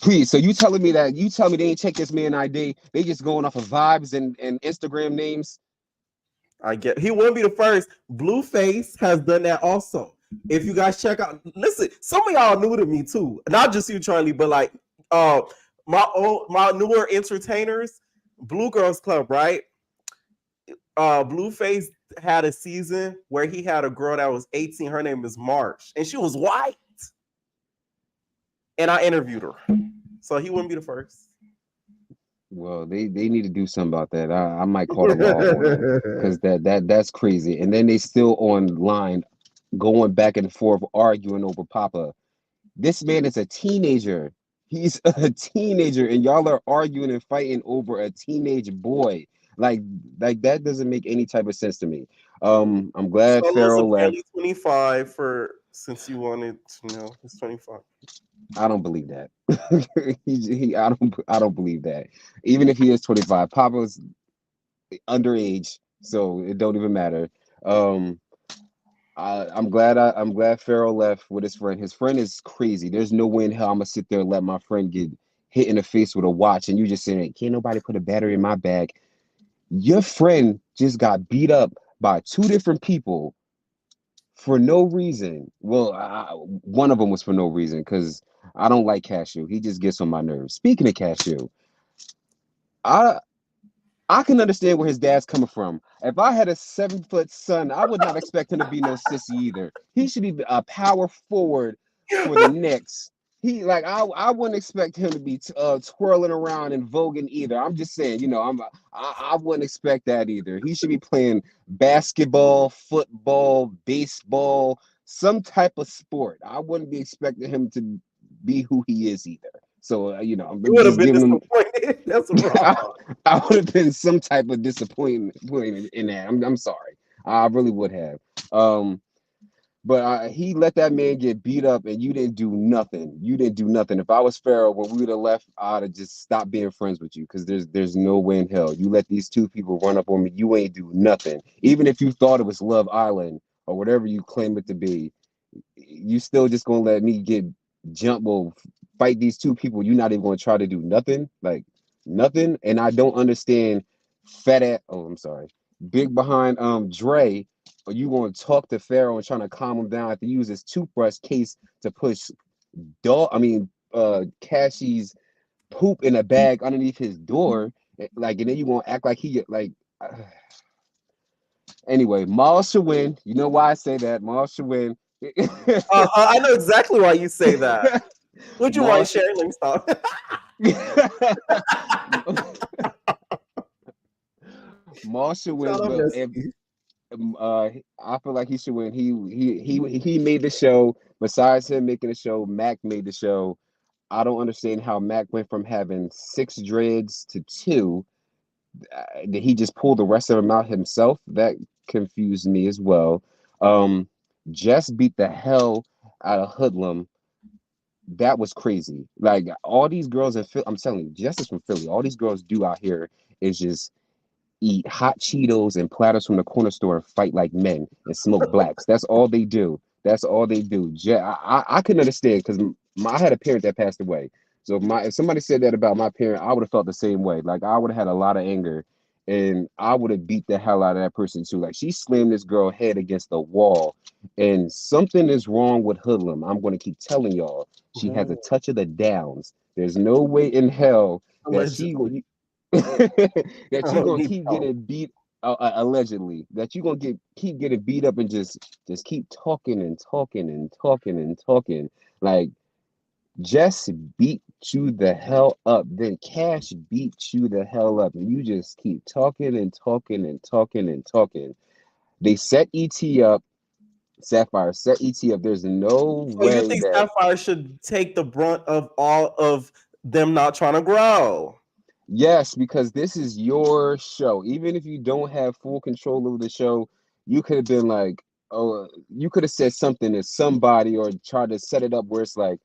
please, so you telling me that you tell me they ain't check this man ID, they just going off of vibes and Instagram names. I get he wouldn't be the first. Blueface has done that also. If you guys check out, listen, some of y'all new to me too. Not just you, Charlie, but like my newer entertainers, Blue Girls Club, right? Blueface had a season where he had a girl that was 18. Her name is March, and she was white. And I interviewed her, so he wouldn't be the first. Well, they need to do something about that. I might call the law on them because that's crazy. And then they still online going back and forth arguing over Papa. This man is a teenager. He's a teenager, and y'all are arguing and fighting over a teenage boy. Like that doesn't make any type of sense to me. I'm glad Solo's Farrell apparently left. 25 for since you wanted to know. He's 25. I don't believe that. I don't believe that. Even if he is 25, Papa's underage, so it don't even matter. Um, I'm glad Farrell left with his friend. His friend is crazy. There's no way in hell I'm gonna sit there and let my friend get hit in the face with a watch, and you just saying, "Can't nobody put a battery in my bag." Your friend just got beat up by two different people for no reason. Well, one of them was for no reason because I don't like Cashew. He just gets on my nerves. Speaking of Cashew, I I can understand where his dad's coming from. If I had a 7-foot son, I would not expect him to be no sissy either. He should be a power forward for the Knicks. He like I wouldn't expect him to be twirling around and voguing either. I'm just saying, I wouldn't expect that either. He should be playing basketball, football, baseball, some type of sport. I wouldn't be expecting him to be who he is either. So You I'm would have just been giving him. disappointed. That's wrong. I would have been some type of disappointment in that. I'm sorry. I really would have. But he let that man get beat up, and you didn't do nothing. You didn't do nothing. If I was Pharaoh, when we would have left, I'd have just stopped being friends with you because there's no way in hell you let these two people run up on me. You ain't do nothing. Even if you thought it was Love Island or whatever you claim it to be, you still just gonna let me get fight these two people. You're not even gonna try to do nothing, like nothing. And I don't understand I'm sorry, big behind Dre. Are you gonna talk to Pharaoh and trying to calm him down to use his toothbrush case to push Cashie's poop in a bag underneath his door Like, and then you gonna act like he like. Anyway, Maul should win. You know why I say that? Maul should win. I know exactly why you say that. Would you Maul want sharing stop? Maul should win, Shout out but if Messi. I feel like he should win. He made the show. Besides him making the show, Mac made the show. I don't understand how Mac went from having 6 dreads to 2. Did he just pull the rest of them out himself? That confused me as well. Jess beat the hell out of Hoodlum. That was crazy. Like all these girls in Philly, I'm telling you, Jess is from Philly. All these girls do out here is just eat hot Cheetos and platters from the corner store and fight like men and smoke blacks. That's all they do. That's all they do. I couldn't understand because I had a parent that passed away. So if somebody said that about my parent, I would have felt the same way. Like I would have had a lot of anger and I would have beat the hell out of that person too. Like she slammed this girl head against the wall and something is wrong with Hoodlum. I'm going to keep telling y'all. She has a touch of the downs. There's no way in hell that Allegedly. that you're gonna keep No. getting beat allegedly that you're gonna keep getting beat up and just keep talking and talking and talking and talking. Like Jess beat you the hell up, then Cash beat you the hell up, and you just keep talking and talking and talking and talking. They set ET up. Sapphire set ET up. There's no So you way think that Sapphire should take the brunt of all of them not trying to grow? yes, because this is your show. Even if you don't have full control over the show, you could have been like, oh, you could have said something to somebody or tried to set it up where it's like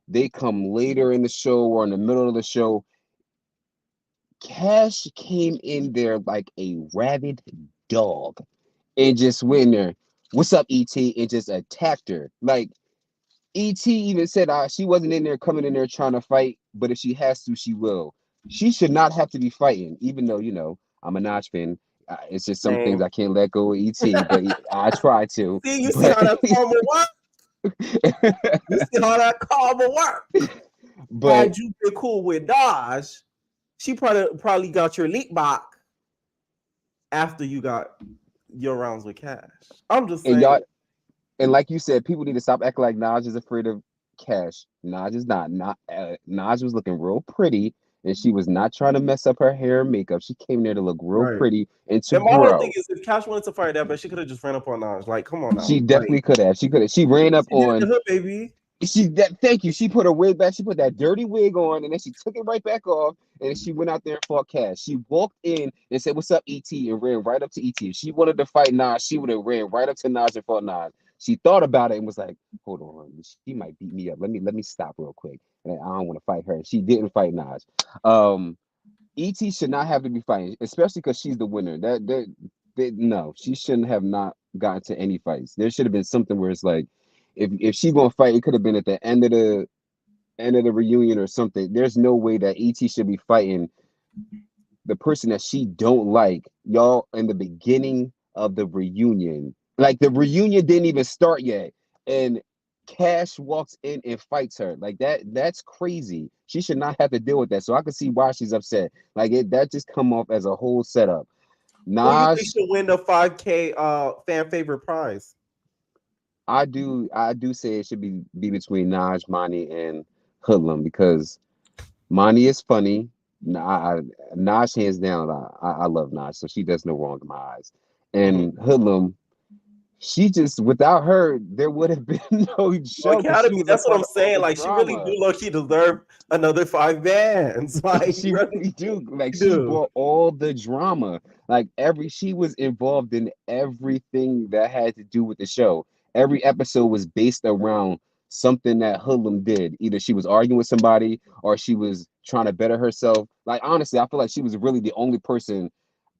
they come later in the show or in the middle of the show. Cash came in there like a rabid dog and just went in there. What's up, ET? And just attacked her. Like ET even said she wasn't in there coming in there trying to fight, but if she has to, she will. She should not have to be fighting, even though, I'm a Notch fan. It's just some things Same. I can't let go of ET, but I try to. See, you see But, how that karma work? You see how that karma work? but Had you been cool with Dodge, she probably got your leak back after you got your rounds with Cash. I'm just and saying. y'all, and like you said, people need to stop acting like Naj is afraid of Cash. Naj is not. Naj was looking real pretty, and she was not trying to mess up her hair and makeup. She came there to look real Right. pretty and to And my whole grow. thing is, if Cash wanted to fight that, but she could have just ran up on Naj. Like, come on now. She definitely could have. She could have. She ran up She did it on. to her, baby. Thank you. She put her wig back. She put that dirty wig on, and then she took it right back off, and she went out there and fought Cash. She walked in and said, "What's up, ET?" and ran right up to ET. If she wanted to fight Nas, she would have ran right up to Nas and fought Nas. She thought about it and was like, "Hold on, she might beat me up. Let me stop real quick." And I don't want to fight her. She didn't fight Nas. ET should not have to be fighting, especially because she's the winner. No, she shouldn't have not gotten to any fights. There should have been something where it's like, if she's gonna fight, it could have been at the end of the reunion or something. There's no way that ET should be fighting the person that she don't like, y'all, in the beginning of the reunion. Like the reunion didn't even start yet, and Cash walks in and fights her. Like that's crazy. She should not have to deal with that. So I can see why she's upset. Like that just come off as a whole setup. Who you think Naj, should win the 5K fan favorite prize? I do say it should be between Naj, Monty, and Hoodlum because Monty is funny. Naj hands down. I love Naj, so she does no wrong in my eyes. And Hoodlum, she just without her, there would have been no show because she Academy, was a that's what part I'm of all saying. the Like, she really drama. do look, she deserve another 5 bands. Like, She really do. Like she do. brought all the drama. Like she was involved in everything that had to do with the show. Every episode was based around something that Hoodlum did. Either she was arguing with somebody or she was trying to better herself. Like honestly, I feel like she was really the only person.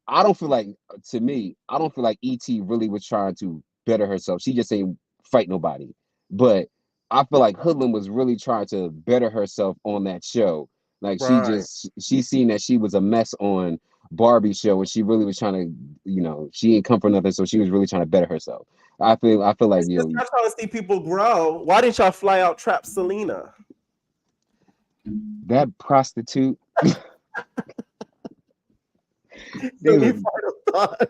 I don't feel like, to me, I don't feel like ET really was trying to better herself. She just ain't fight nobody. But I feel like Hoodlum was really trying to better herself on that show. Like Right. she seen that she was a mess on Barbie show, and she really was trying to, she ain't come for nothing, so she was really trying to better herself. I feel like It's just not trying to see people grow. Why didn't y'all fly out trap Selena? that prostitute. They Any was, final thoughts?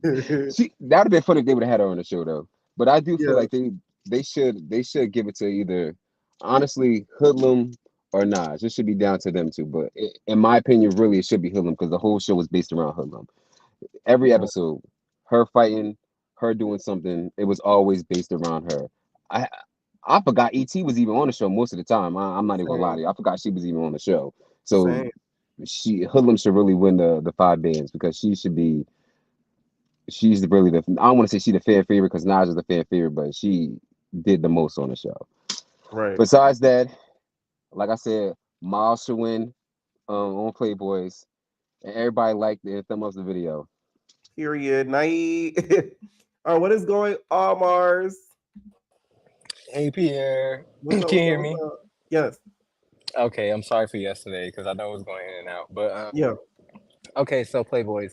that would have been funny if they would have had her on the show though. But I do feel Yeah, like they should give it to either honestly Hoodlum or Nas. It should be down to them two. But in my opinion, really it should be Hoodlum because the whole show was based around Hoodlum. Every right. episode, her fighting, her doing something, it was always based around her. I I forgot ET was even on the show most of the time. I'm not even gonna lie Same, to you. I forgot she was even on the show. So same. Hoodlum should really win the 5 bands because she's really the I don't want to say she's the fan favorite because Nas is the fan favorite, but she did the most on the show. Right. Besides that, like I said, Miles should win on Playboys, and everybody liked it and thumb up the video. Period. Night. All right, what is going on, Mars? Hey Pierre, What's up? can you What's up? hear What's me? up? Yes. Okay, I'm sorry for yesterday because I know it was going in and out. But Yeah. okay, so Playboys,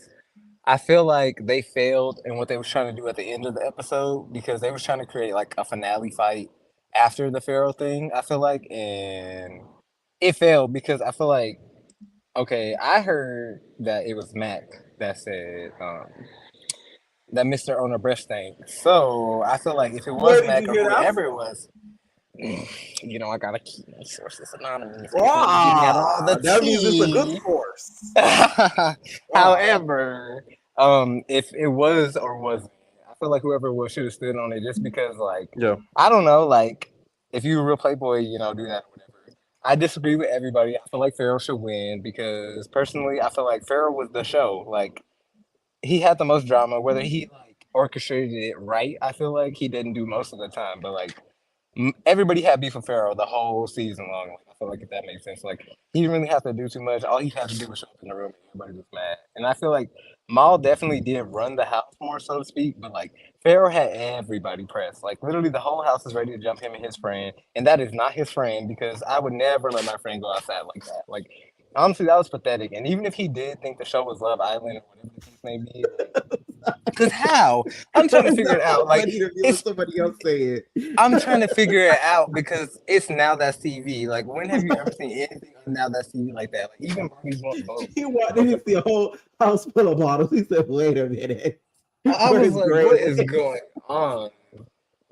I feel like they failed in what they was trying to do at the end of the episode because they was trying to create like a finale fight after the Pharaoh thing. I feel like, and it failed because I feel like okay, I heard that it was Mac that said that Mr. Owner breast stank. So I feel like if it Where was did you Mac or hear that whoever from? it was. You know, I gotta keep my sources anonymous. I can't be giving out all Ah, the that means it's a good tea. source. Wow. However, if it was or wasn't, I feel like whoever was should have stood on it just because, like, Yeah. I don't know, like, if you were a real Playboy, you know, do that or whatever. I disagree with everybody. I feel like Pharaoh should win because personally, I feel like Pharaoh was the show. Like, he had the most drama, whether he like orchestrated it right. I feel like he didn't do most of the time, but like everybody had beef with Pharaoh the whole season long. Like, I feel like if that makes sense, like he didn't really have to do too much. All he had to do was show up in the room and everybody was mad. And I feel like Maul definitely did run the house more, so to speak. But like Pharaoh had everybody pressed. Like literally, the whole house is ready to jump him and his friend, and that is not his friend because I would never let my friend go outside like that. Like honestly, that was pathetic. And even if he did think the show was Love Island or whatever the case may be, like, cause how? I'm trying to That's figure not it out. Like funny to me when it's somebody else say it. I'm trying to figure it out because it's Now That's TV. Like, when have you ever seen anything on Now That's TV like that? Like, even Barney's want both. He walked in and see a whole house full of bottles. He said, "Wait a minute, I where was is like, what Gray?" is going on?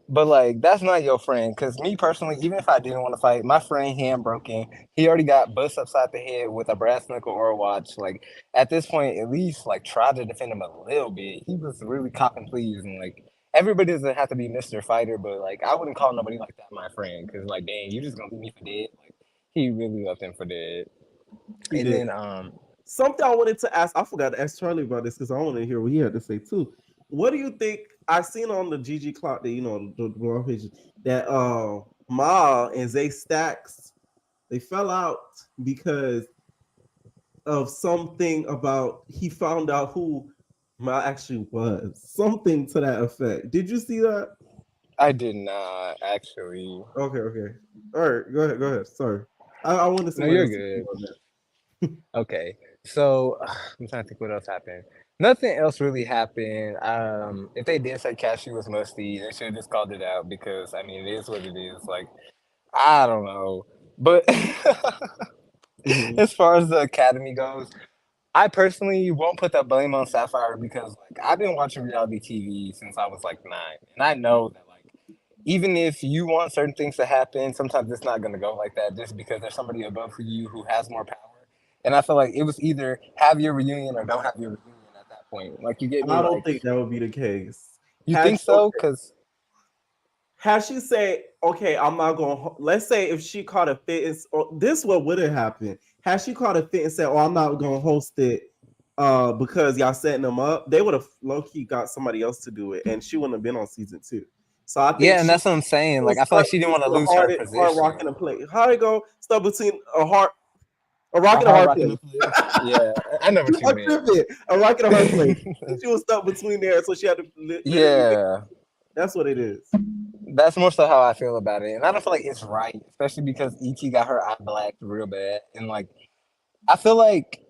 But like, that's not your friend. Cause me personally, even if I didn't want to fight, my friend hand broken. He already got bust upside the head with a brass knuckle or a watch. Like at this point, at least like try to defend him a little bit. He was really cop and please, and like everybody doesn't have to be Mr. Fighter, but like I wouldn't call nobody like that my friend. Cause like, dang, you just gonna leave me for dead? Like he really left him for dead. He And did. then Something I wanted to ask. I forgot to ask Charlie about this because I want to hear what he had to say too. What do you think? I seen on the GG clock that the blog page that Ma and Zay Stacks they fell out because of something about he found out who Ma actually was. Something to that effect. Did you see that? I did not actually. Okay, okay. All right, go ahead, go ahead. Sorry. I wanted No, somebody you're else to good. speak on that. Okay, so I'm trying to think what else happened. Nothing else really happened. If they did say Cashew was musty, they should have just called it out because I mean it is what it is. Like I don't know, but Mhm. as far as the Academy goes, I personally won't put that blame on Sapphire because like I've been watching reality TV since I was like 9, and I know that like even if you want certain things to happen, sometimes it's not going to go like that just because there's somebody above you who has more power. And I feel like it was either have your reunion or don't have your reunion at that point. Like you get me? I don't Like think that would be the case. you think Okay, so? Because had she say, okay, I'm not going. Let's say if she caught a fit, or this what would have happened. Had she caught a fit and said, "Oh, I'm not going to host it," because y'all setting them up, they would have low key got somebody else to do it, and she wouldn't have been on season 2. So I think yeah, and she that's what I'm saying. Like was I feel stuck like she didn't want to between lose her hard rock position. and a plate. How it go? Stuck between a rock A and a hard hard rock in the place. place. Yeah, I know what you I'm meant. tripping. A rock and a hard place. She was stuck between there, so she had to literally make. Yeah, That's what it is. that's more so how I feel about it, and I don't feel like it's right, especially because ET got her eye blacked real bad, and like I feel like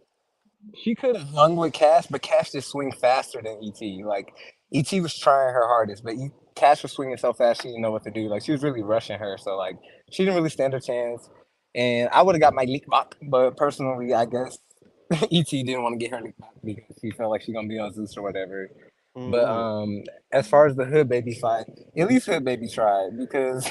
she could have hung with Cash, but Cash just swing faster than ET. Like ET was trying her hardest, but Cash was swinging so fast she didn't know what to do. Like she was really rushing her, so like she didn't really stand a chance. And I would have got my leak back, but personally, I guess ET didn't want to get her because she felt like she gonna be on Zeus or whatever. But Mm-hmm. as far as the Hood Baby fight, at least Hood Baby tried because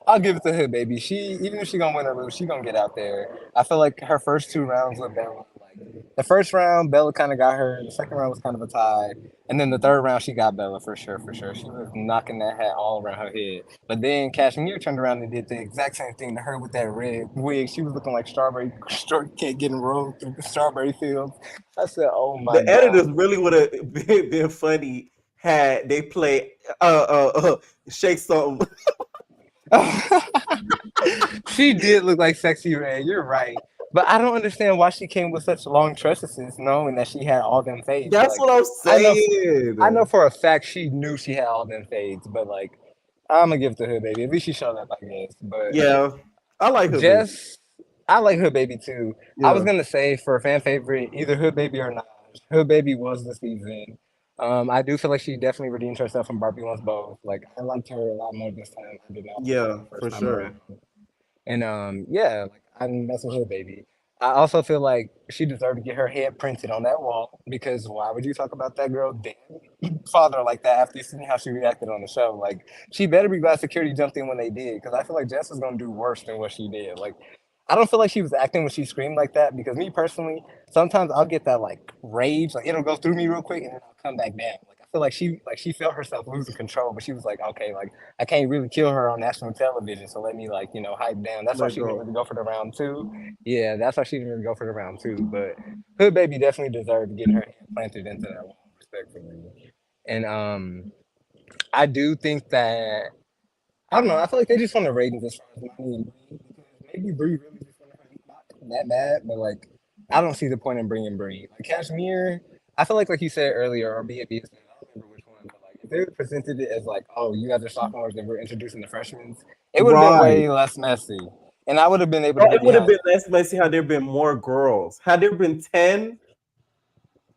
I'll give it to Hood Baby. She even if she gonna win or lose, she gonna get out there. I feel like her first two rounds with Bella, like the first round, Bella kind of got her. The second round was kind of a tie, and then the third round she got Bella for sure, for sure. She was knocking that hat all around her head. But then Cashmere turned around and did the exact same thing to her with that red wig. She was looking like strawberry shortcake getting rolled through the strawberry fields. I said, "Oh my The god." editors really would have been funny had they play shake something. She did look like Sexy Red. You're right. But I don't understand why she came with such long tresses, knowing that she had all them fades. That's Like, what I'm I know, I know saying. for a fact she knew she had all them fades. But like, I'm gonna give it to her, baby. At least she showed up, I guess. But Yeah, I like her, baby. Jess, I like Hood Baby too. I was Yeah, gonna say for a fan favorite, either Hood Baby or not. Hood Baby was the season. I do feel like she definitely redeemed herself from Barbie Wants Both. Like I liked her a lot more this time. I did not like her yeah, the for first time sure. around. And yeah, like I'm messing with her, baby. I also feel like she deserved to get her head printed on that wall because why would you talk about that girl dead father like that after you seen how she reacted on the show? Like she better be glad security jumped in when they did because I feel like Jess was gonna do worse than what she did. Like I don't feel like she was acting when she screamed like that because me personally, sometimes I'll get that like rage, like it'll go through me real quick and then I'll come back down. Like I feel like she felt herself losing control, but she was like, okay, like I can't really kill her on national television, so let me like hype down. That's why Let she didn't go. really go for the round two. Yeah, that's why she didn't really go for the round two. But Hood Baby definitely deserved getting her hand planted into that wall, respectfully. And I do think that I don't know. I feel like they just want to ratings as far as money and Bree because maybe Bree really just wanted her not that bad, but like I don't see the point in bringing Bree. Like Cashmere, I feel like you said earlier, or BAB, I don't remember which one, but like if they presented it as like, oh, you guys are sophomores and we're introducing the freshmen, it would have been Right. way less messy, and I would have been able Or to it get would have behind been it. less messy had there been more girls. Had there been 10,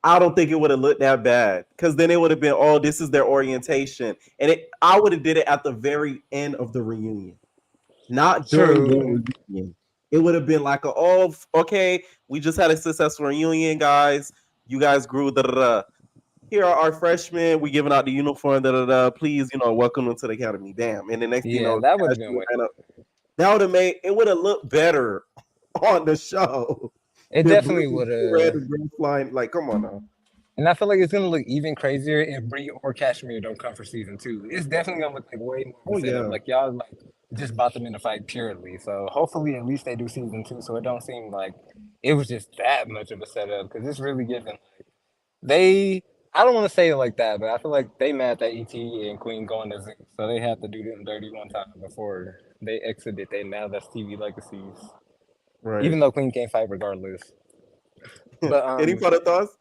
I don't think it would have looked that bad. Because then it would have been, oh, this is their orientation. And I would have did it at the very end of the reunion, not during their True. reunion. It would have been like, oh, okay, we just had a successful reunion, guys. You guys grew, da da da. Here are our freshmen. We giving out the uniform, da da da. Please, welcome them to the academy. Bam. And the next thing you Yeah, know, that would have been Cashmere way. ran up. That would have made it would have looked better on the show. It The definitely Bree would red have. and green flying. Like, come on now. And I feel like it's gonna look even crazier if Bree or Cashmere don't come for season two. It's definitely gonna look like way more of Oh a setup. yeah. Like y'all like just bought them in a fight purely. So hopefully at least they do season two, so it don't seem like it was just that much of a setup because it's really giving like they. I don't want to say it like that, but I feel like they mad that ET and Queen going to Zeus, so they have to do them dirty one time before they exhibit they now that's TV legacies. Right. Even though Queen can't fight regardless, but Any further thoughts?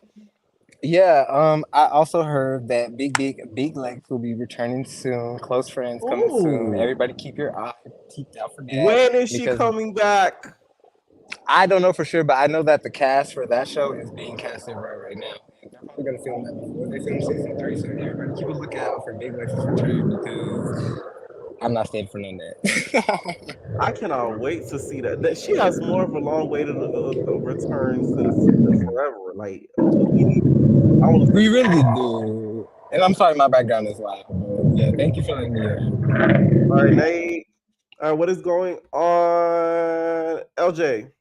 yeah, I also heard that Big Legs will be returning soon. Close Friends coming soon. Oh, Everybody keep your eye peeked out for that when is she because coming back? I don't know for sure, but I know that the cast for that show is being casted right now. And they're probably gonna film that before they film season three. So everybody keep a lookout for Big Legs' return because I'm not staying for none of that. I cannot wait to see that. She has more of a long way to return to forever. Like we need. I want to We see. really do. And I'm sorry, my background is loud. But yeah, thank you for letting me hear. All right, Nate. What is going on, LJ?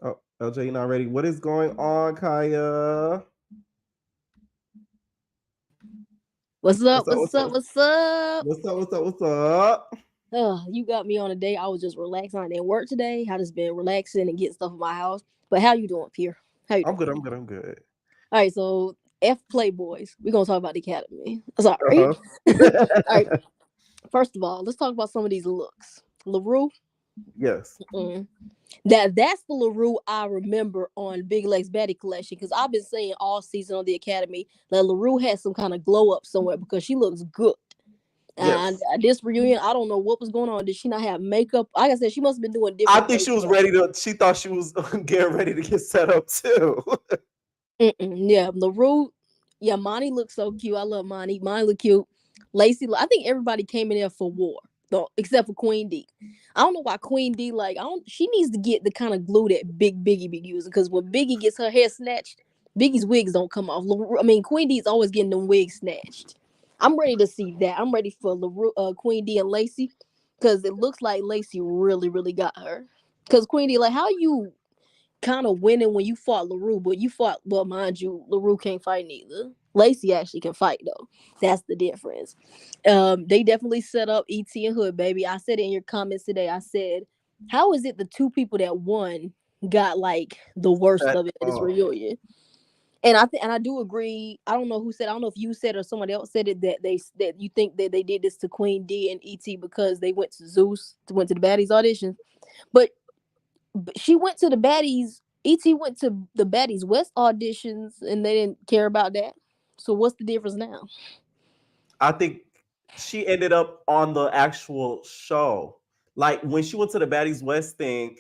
Oh, LJ, you not ready. What is going on, Kaya? What's up? What's up? What's What's up? up? What's up? What's up? What's up? What's up? You got me on a day. I was just relaxing. I didn't work today. I just been relaxing and getting stuff in my house. But how you doing, Pierre? How you I'm doing? good. I'm good. I'm good. All right, so Playboys. We're gonna talk about the Academy. That's all right. Uh-huh. All right. First of all, let's talk about some of these looks. LaRue. Yes. That's the LaRue I remember on Big Legs Baddie Collection because I've been saying all season on the Academy that LaRue had some kind of glow up somewhere because she looks good. And Yes. this reunion, I don't know what was going on. Did she not have makeup? Like I said, she must have been doing I different think she was makeup. ready to. She thought she was getting ready to get set up too. Yeah, LaRue. Yeah, Monty looks so cute. I love Monty. Monty look cute. Lacey, I think everybody came in there for war. except for Queen D. I don't know why Queen D she needs to get the kind of glue that Biggie be using, because when Biggie gets her hair snatched, Biggie's wigs don't come off. Queen D's always getting them wigs snatched. I'm ready to see that. I'm ready for Queen D and Lacey, because it looks like Lacey really, really got her. Because Queen D, how you kind of winning when you fought LaRue, but well, mind you, LaRue can't fight neither. Lacey actually can fight though. That's the difference. They definitely set up E.T. and Hood Baby. I said it in your comments today. I said, how is it the two people that won got the worst of it at this reunion? And I do agree. I don't know who said. I don't know if you said or someone else said it, that you think that they did this to Queen D and E.T. because they went to the Baddies audition, but she went to the Baddies. E.T. went to the Baddies West auditions, and they didn't care about that. So what's the difference now? I think she ended up on the actual show. When she went to the Baddies West thing,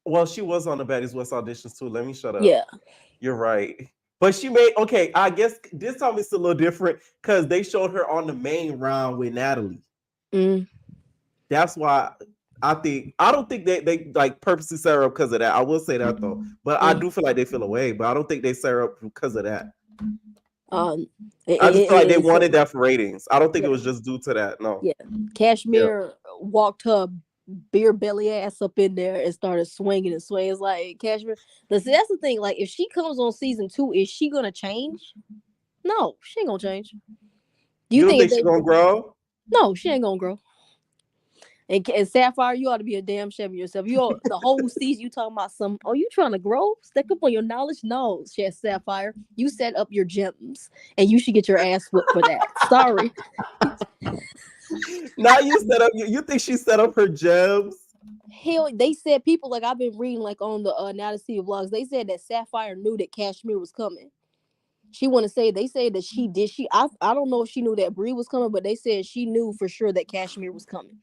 well, she was on the Baddies West auditions too. Let me shut up. Yeah. You're right. But she I guess this time it's a little different because they showed her on the main round with Natalie. That's why I don't think they purposely set her up because of that. I will say that though. But I do feel like they feel away, but I don't think they set her up because of that. I just feel like they wanted that for ratings. I don't think it was just due to that. No. Yeah. Cashmere walked her beer belly ass up in there and started swinging and swinging. It's like, Cashmere, that's the thing. If she comes on season 2, is she gonna change? No, she ain't gonna change. Do you think she's gonna grow? No, she ain't gonna grow. And Sapphire, you ought to be a damn shame of yourself. The whole season you talking about you trying to grow? Step up on your knowledge? No, Sapphire. You set up your gems, and you should get your ass whipped for that. Sorry. Now you set up. You think she set up her gems? Hell, they said people I've been reading on the Now to See vlogs. They said that Sapphire knew that Cashmere was coming. They say that she did. I don't know if she knew that Bree was coming, but they said she knew for sure that Cashmere was coming.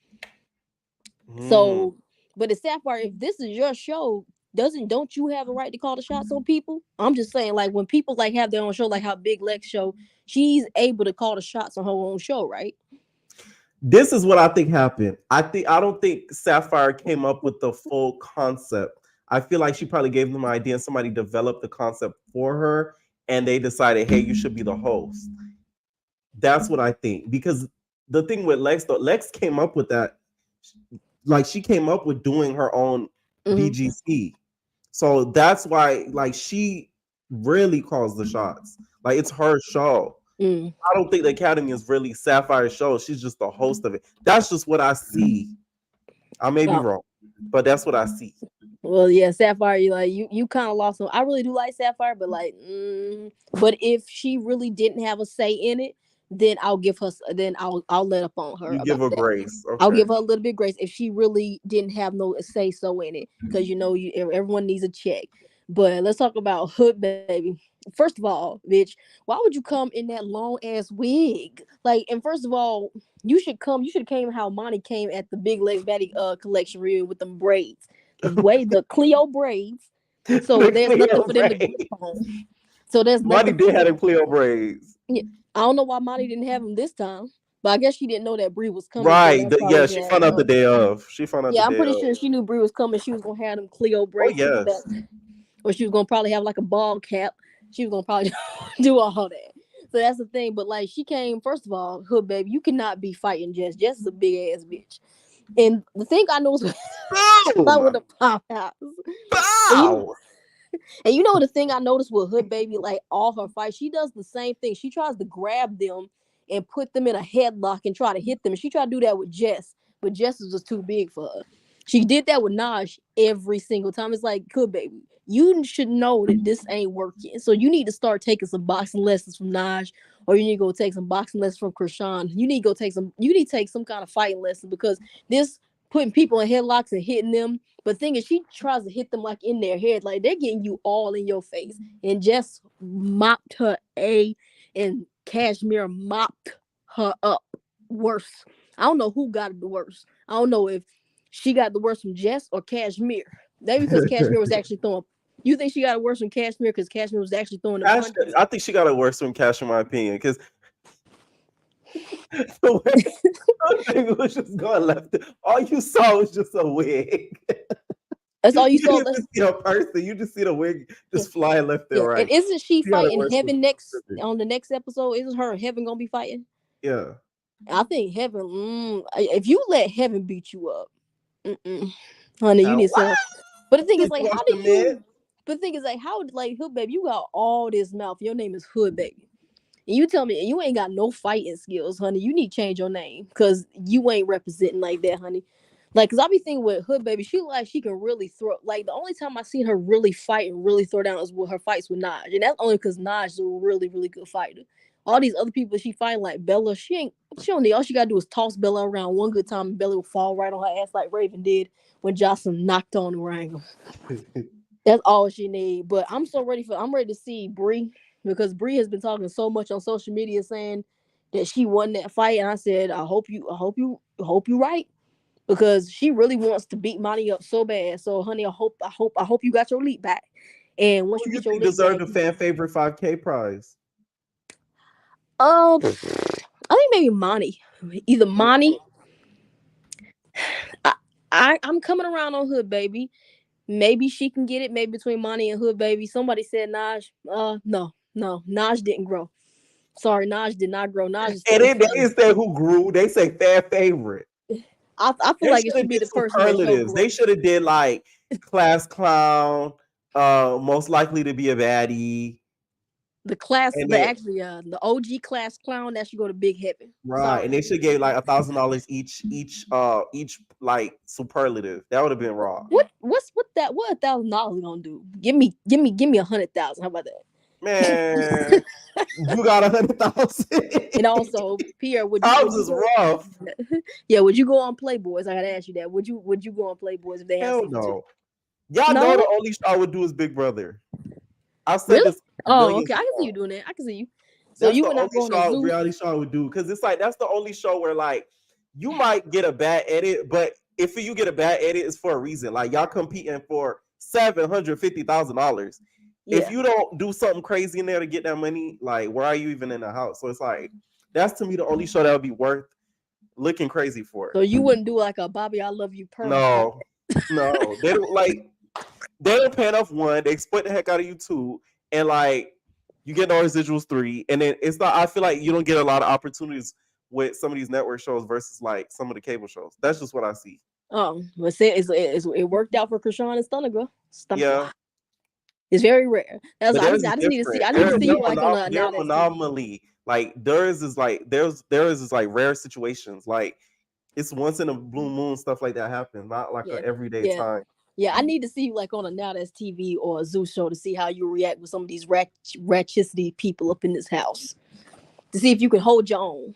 So, but it's Sapphire, if this is your show, don't you have a right to call the shots on people? I'm just saying, when people have their own show, how Big Lex show, she's able to call the shots on her own show, right? This is what I think happened. I don't think Sapphire came up with the full concept. I feel like she probably gave them an idea and somebody developed the concept for her and they decided, hey, you should be the host. That's what I think. Because the thing with Lex, though, Lex came up with that. She came up with doing her own BGC. So that's why she really calls the shots. It's her show. I don't think the Academy is really Sapphire's show. She's just the host of it. That's just what I see. I may be wrong, but that's what I see. Well, yeah, Sapphire, you kind of lost them. I really do like Sapphire, but but if she really didn't have a say in it, then I'll give her. Then I'll let up on her. You give her grace. Okay. I'll give her a little bit of grace if she really didn't have no say so in it, because everyone needs a check. But let's talk about Hood Baby. First of all, bitch, why would you come in that long ass wig? And first of all, you should have came how Monty came at the Big Legs Baddie collection reunion with them braids, the Cleo braids. So there's nothing for them to get on. So there's Monty did have them Cleo braids. Yeah. I don't know why Monty didn't have them this time, but I guess she didn't know that Bree was coming. Right. She found out the day of. I'm pretty sure she knew Bree was coming. She was gonna have them Cleo braids. Oh, yes. Or she was gonna probably have a ball cap. She was gonna probably do all that. So that's the thing. But she came, first of all, Hood Baby, you cannot be fighting Jess. Jess is a big ass bitch. And the thing I know is with the pop house. And the thing I noticed with Hood Baby, all her fights, she does the same thing. She tries to grab them and put them in a headlock and try to hit them. And she tried to do that with Jess, but Jess is just too big for her. She did that with Naj every single time. It's like, Hood Baby, you should know that this ain't working. So you need to start taking some boxing lessons from Naj, or you need to go take some boxing lessons from Krishan. You need to take some kind of fighting lesson, because this putting people in headlocks and hitting them. But the thing is, she tries to hit them in their head, they're getting you all in your face. And Jess mopped her and Cashmere mopped her up worse. I don't know who got the worst. I don't know if she got the worst from Jess or Cashmere. Maybe because Cashmere was actually throwing. You think she got it worse from Cashmere because Cashmere was actually throwing the punches? I think she got it worse from Cash, in my opinion, because The way it was just going left. All you saw was just a wig. That's all you saw. You didn't see a person. You just see the wig just flying left and Yeah, right. and isn't she She had a fighting worse Heaven one. next on the next episode? Isn't her and Heaven gonna be fighting? Yeah. I think Heaven. If you let Heaven beat you up, honey, you need to. What? But the thing is, Did like, you how watch do the you? man? But the thing is, like, how like Hood Baby, you got all this mouth. Your name is Hood Baby. And you tell me you ain't got no fighting skills, honey. You need to change your name because you ain't representing like that, honey. Like, cause I be thinking with Hood Baby, she like she can really throw. Like the only time I seen her really fight and really throw down is with her fights with Naj, and that's only because Naj is a really really good fighter. All these other people she fighting like Bella, she don't need. All she gotta do is toss Bella around one good time, and Bella will fall right on her ass like Raven did when Jocelyn knocked on the Wrangle. That's all she need. But I'm ready to see Bree because Bree has been talking so much on social media saying that she won that fight. And I said, I hope you right. Because she really wants to beat Monty up so bad. So honey, I hope you got your leap back. And once Who you you get your think leap back, deserved the fan favorite 5K prize? I think maybe Monty. Either Monty. I'm coming around on Hood Baby. Maybe she can get it. Maybe between Monty and Hood Baby. Somebody said Naj. No. Naj didn't grow. Sorry, Naj did not grow. Naj is And still then they fun. didn't say who grew. They say fan favorite. I feel They like should it have should be did the person that showed superlatives. They growth. should have did like class clown, most likely to be a baddie. The class, And then the OG class clown that should go to Big Heaven. right, Sorry. and they should give like $1,000 each like superlative. That would have been raw. What $1,000 gonna do? Give me 100,000. How about that? Man, you got 100,000. And also, Pierre, would Ours you is go? rough. Yeah, would you go on Playboys? I gotta ask you that. Would you go on Playboys if they have Hell season 2? no. Y'all know No, the only show I would do is Big Brother. I've said really? this Oh, millions okay. I of can see you times. doing that. I can see you. So That's you the would not only go on a zoo? reality show I would do because it's like that's the only show where like you might get a bad edit, but if you get a bad edit, it's for a reason. Like y'all competing for $750,000. If Yeah. you don't do something crazy in there to get that money, like where are you even in the house? So it's like that's to me the only show that would be worth looking crazy for. So you wouldn't do like a Bobby, I love you perm. No, they don't like. They don't pay enough one. They exploit the heck out of you too, and like you get no residuals 3, and then it's not. I feel like you don't get a lot of opportunities with some of these network shows versus like some of the cable shows. That's just what I see. Oh, but say it worked out for Krishan and Stunner Girl. Yeah, It's very rare. That's but I theirs just is I just need to see. different. I need to see you like on a They're now that's anomaly. Like theirs is like theirs is like rare situations. Like it's once in a blue moon stuff like that happens, not like yeah a everyday yeah time. yeah. I need to see you like on a now that's TV or a zoo show to see how you react with some of these ratchicity people up in this house. To see if you can hold your own.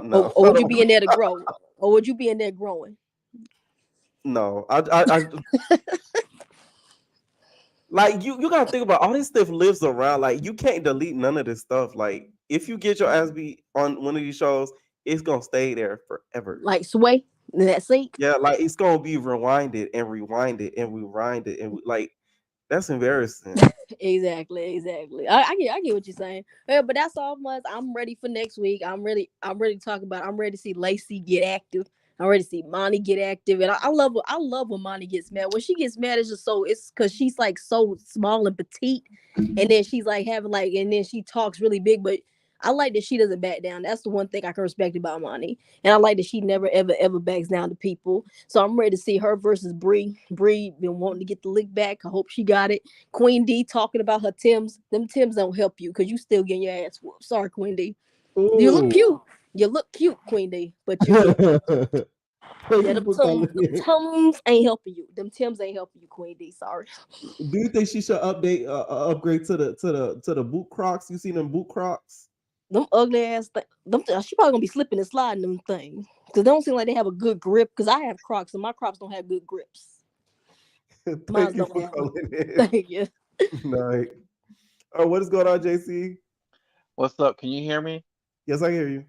No. Or would you be in there to grow? Or would you be in there growing? No, I like you gotta think about all this stuff lives around. Like you can't delete none of this stuff. Like if you get your ass beat on one of these shows, it's gonna stay there forever. Like Sway in that sink? Yeah, like it's gonna be rewinded and rewinded and rewinded and like that's embarrassing. Exactly. I get what you're saying. Yeah, but that's all much. I'm ready for next week. I'm ready to talk about. I'm ready to see Lacey get active. I'm ready to see Monty get active. And I love when Monty gets mad. When she gets mad, it's because she's like so small and petite, and then she's like having like, and then she talks really big. But I like that she doesn't back down. That's the one thing I can respect about Monty. And I like that she never ever backs down to people. So I'm ready to see her versus Bree. Bree been wanting to get the lick back. I hope she got it. Queen D talking about her Tims. Them Tims don't help you because you still getting your ass whooped. Sorry, Queen D. Ooh. You look cute. You look cute, Queen D, but you get them Tims ain't helping you. Them Tims ain't helping you, Queen D. Sorry. Do you think she should upgrade to the boot Crocs? You seen them boot Crocs? Them ugly ass she probably gonna be slipping and sliding them things because they don't seem like they have a good grip. Because I have Crocs and my Crocs don't have good grips. Thank you for calling in. Thank you. Night. What is going on, JC? What's up? Can you hear me? Yes, I hear you.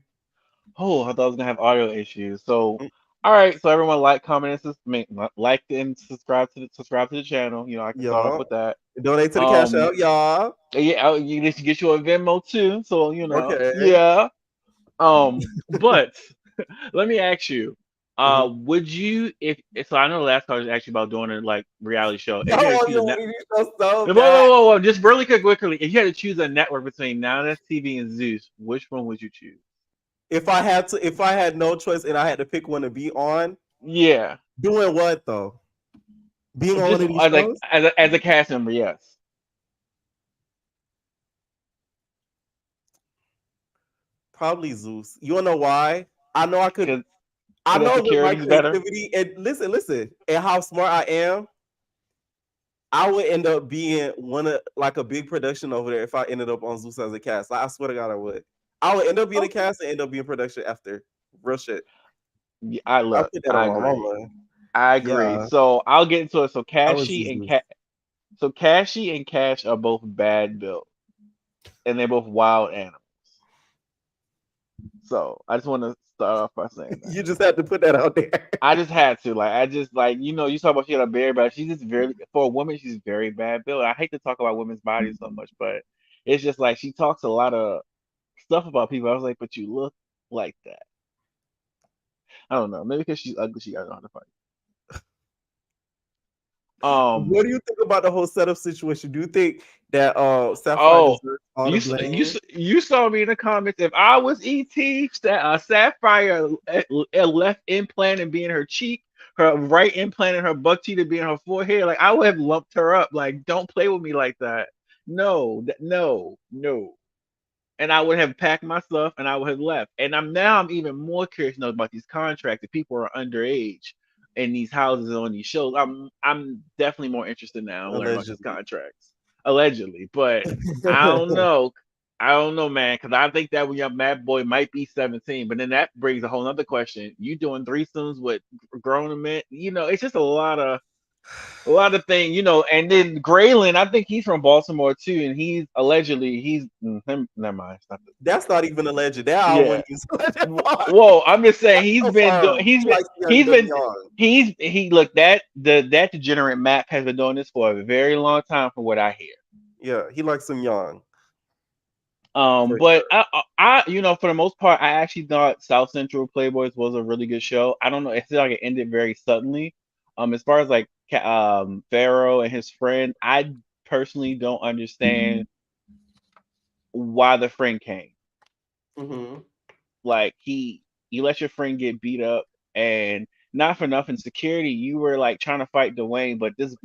Oh, I thought I was gonna have audio issues. So All right, so everyone like, comment, and like and subscribe to the channel. You know, I can start off Y'all with that. donate to the cash out, y'all. Yeah, you need to get you a Venmo too. So Okay. yeah. But let me ask you, Mhm. would you if so? I know the last time I was asked you about doing a like reality show. If you had to Y'all, choose a you net, want me to so bad. whoa, just really quickly, if you had to choose a network between Now That's TV and Zeus, which one would you choose? If I had no choice and I had to pick one to be on, Yeah, doing what though? Being on one just of these like shows? as a cast member, yes. Probably Zeus. You wanna know why? I know I could. Because I that know with my security is better. creativity and listen, and how smart I am, I would end up being one of like a big production over there if I ended up on Zeus as a cast. Like, I swear to God, I would. I would end up being a Okay. cast and end up being production after. Real shit. Yeah, I put that on I my agree. mama. I agree. Yeah, So I'll get into it. I would choose Zeus. So Cashy and Cash are both bad built, and they're both wild animals. So I just want to start off by saying that. You just had to put that out there. I just had to like I just like you talk about she had a very bad. She's just very for a woman. She's very bad built. I hate to talk about women's bodies so much, but it's just like she talks a lot of stuff about people. I was like, but you look like that. I don't know. Maybe because she's ugly, she got know how to fight. What Um. do you think about the whole setup situation? Do you think that Sapphire Oh, deserves all the blame? you saw me in the comments. If I was ET, Sapphire left implant and be in her cheek, her right implant and her buck teeth to be in her forehead, like I would have lumped her up. Like, don't play with me like that. No, no, no. And I would have packed my stuff and I would have left. And I'm even more curious to know about these contracts. If people are underage in these houses and on these shows, I'm definitely more interested now in learning about these Allegedly. contracts. Allegedly. But I don't know. I don't know, man, because I think that young mad boy might be 17. But then that brings a whole other question. You doing threesomes with grown men? It's just a lot of things, and then Graylin, I think he's from Baltimore too, and him. Never mind. Stop it. That's not even alleged. That I Yeah. wouldn't use that part. Whoa, I'm just saying Confirmed. She likes the young. he look that degenerate Mac has been doing this for a very long time, from what I hear. Yeah, he likes some young. For But for the most part, I actually thought South Central Playboys was a really good show. I don't know, it seemed like it ended very suddenly. As far as like Pharaoh and his friend, I personally don't understand why the friend came. Mm-hmm. Like you let your friend get beat up, and not for nothing, security, you were like trying to fight Dwayne, but this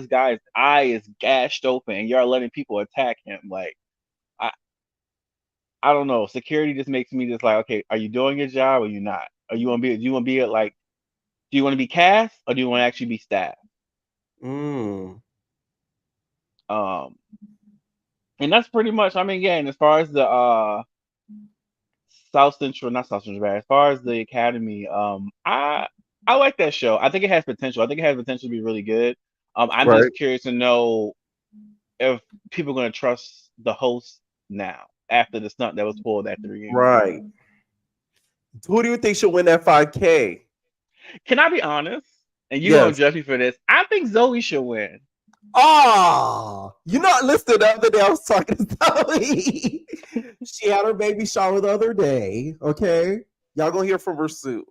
guy's eye is gashed open, and you're letting people attack him. Like I I don't know. Security just makes me just like, okay, are you doing your job or you not? Are you want to be? Do you want to be like? Do you want to be cast or do you want to actually be staff? Mm. Um, and that's pretty much. I mean, again, as far as the South Central, not South Central, as far as the Academy, I like that show. I think it has potential. I think it has potential to be really good. I'm Right. just curious to know if people are going to trust the host now after the stunt that was pulled at the reunion. Right. Who do you think should win that 5K? Can I be honest? And you're gonna Yes. judge me for this. I think Zoe should win. Oh, you not listening. The other day I was talking to Zoe. She had her baby shower the other day. Okay, y'all gonna hear from her soon.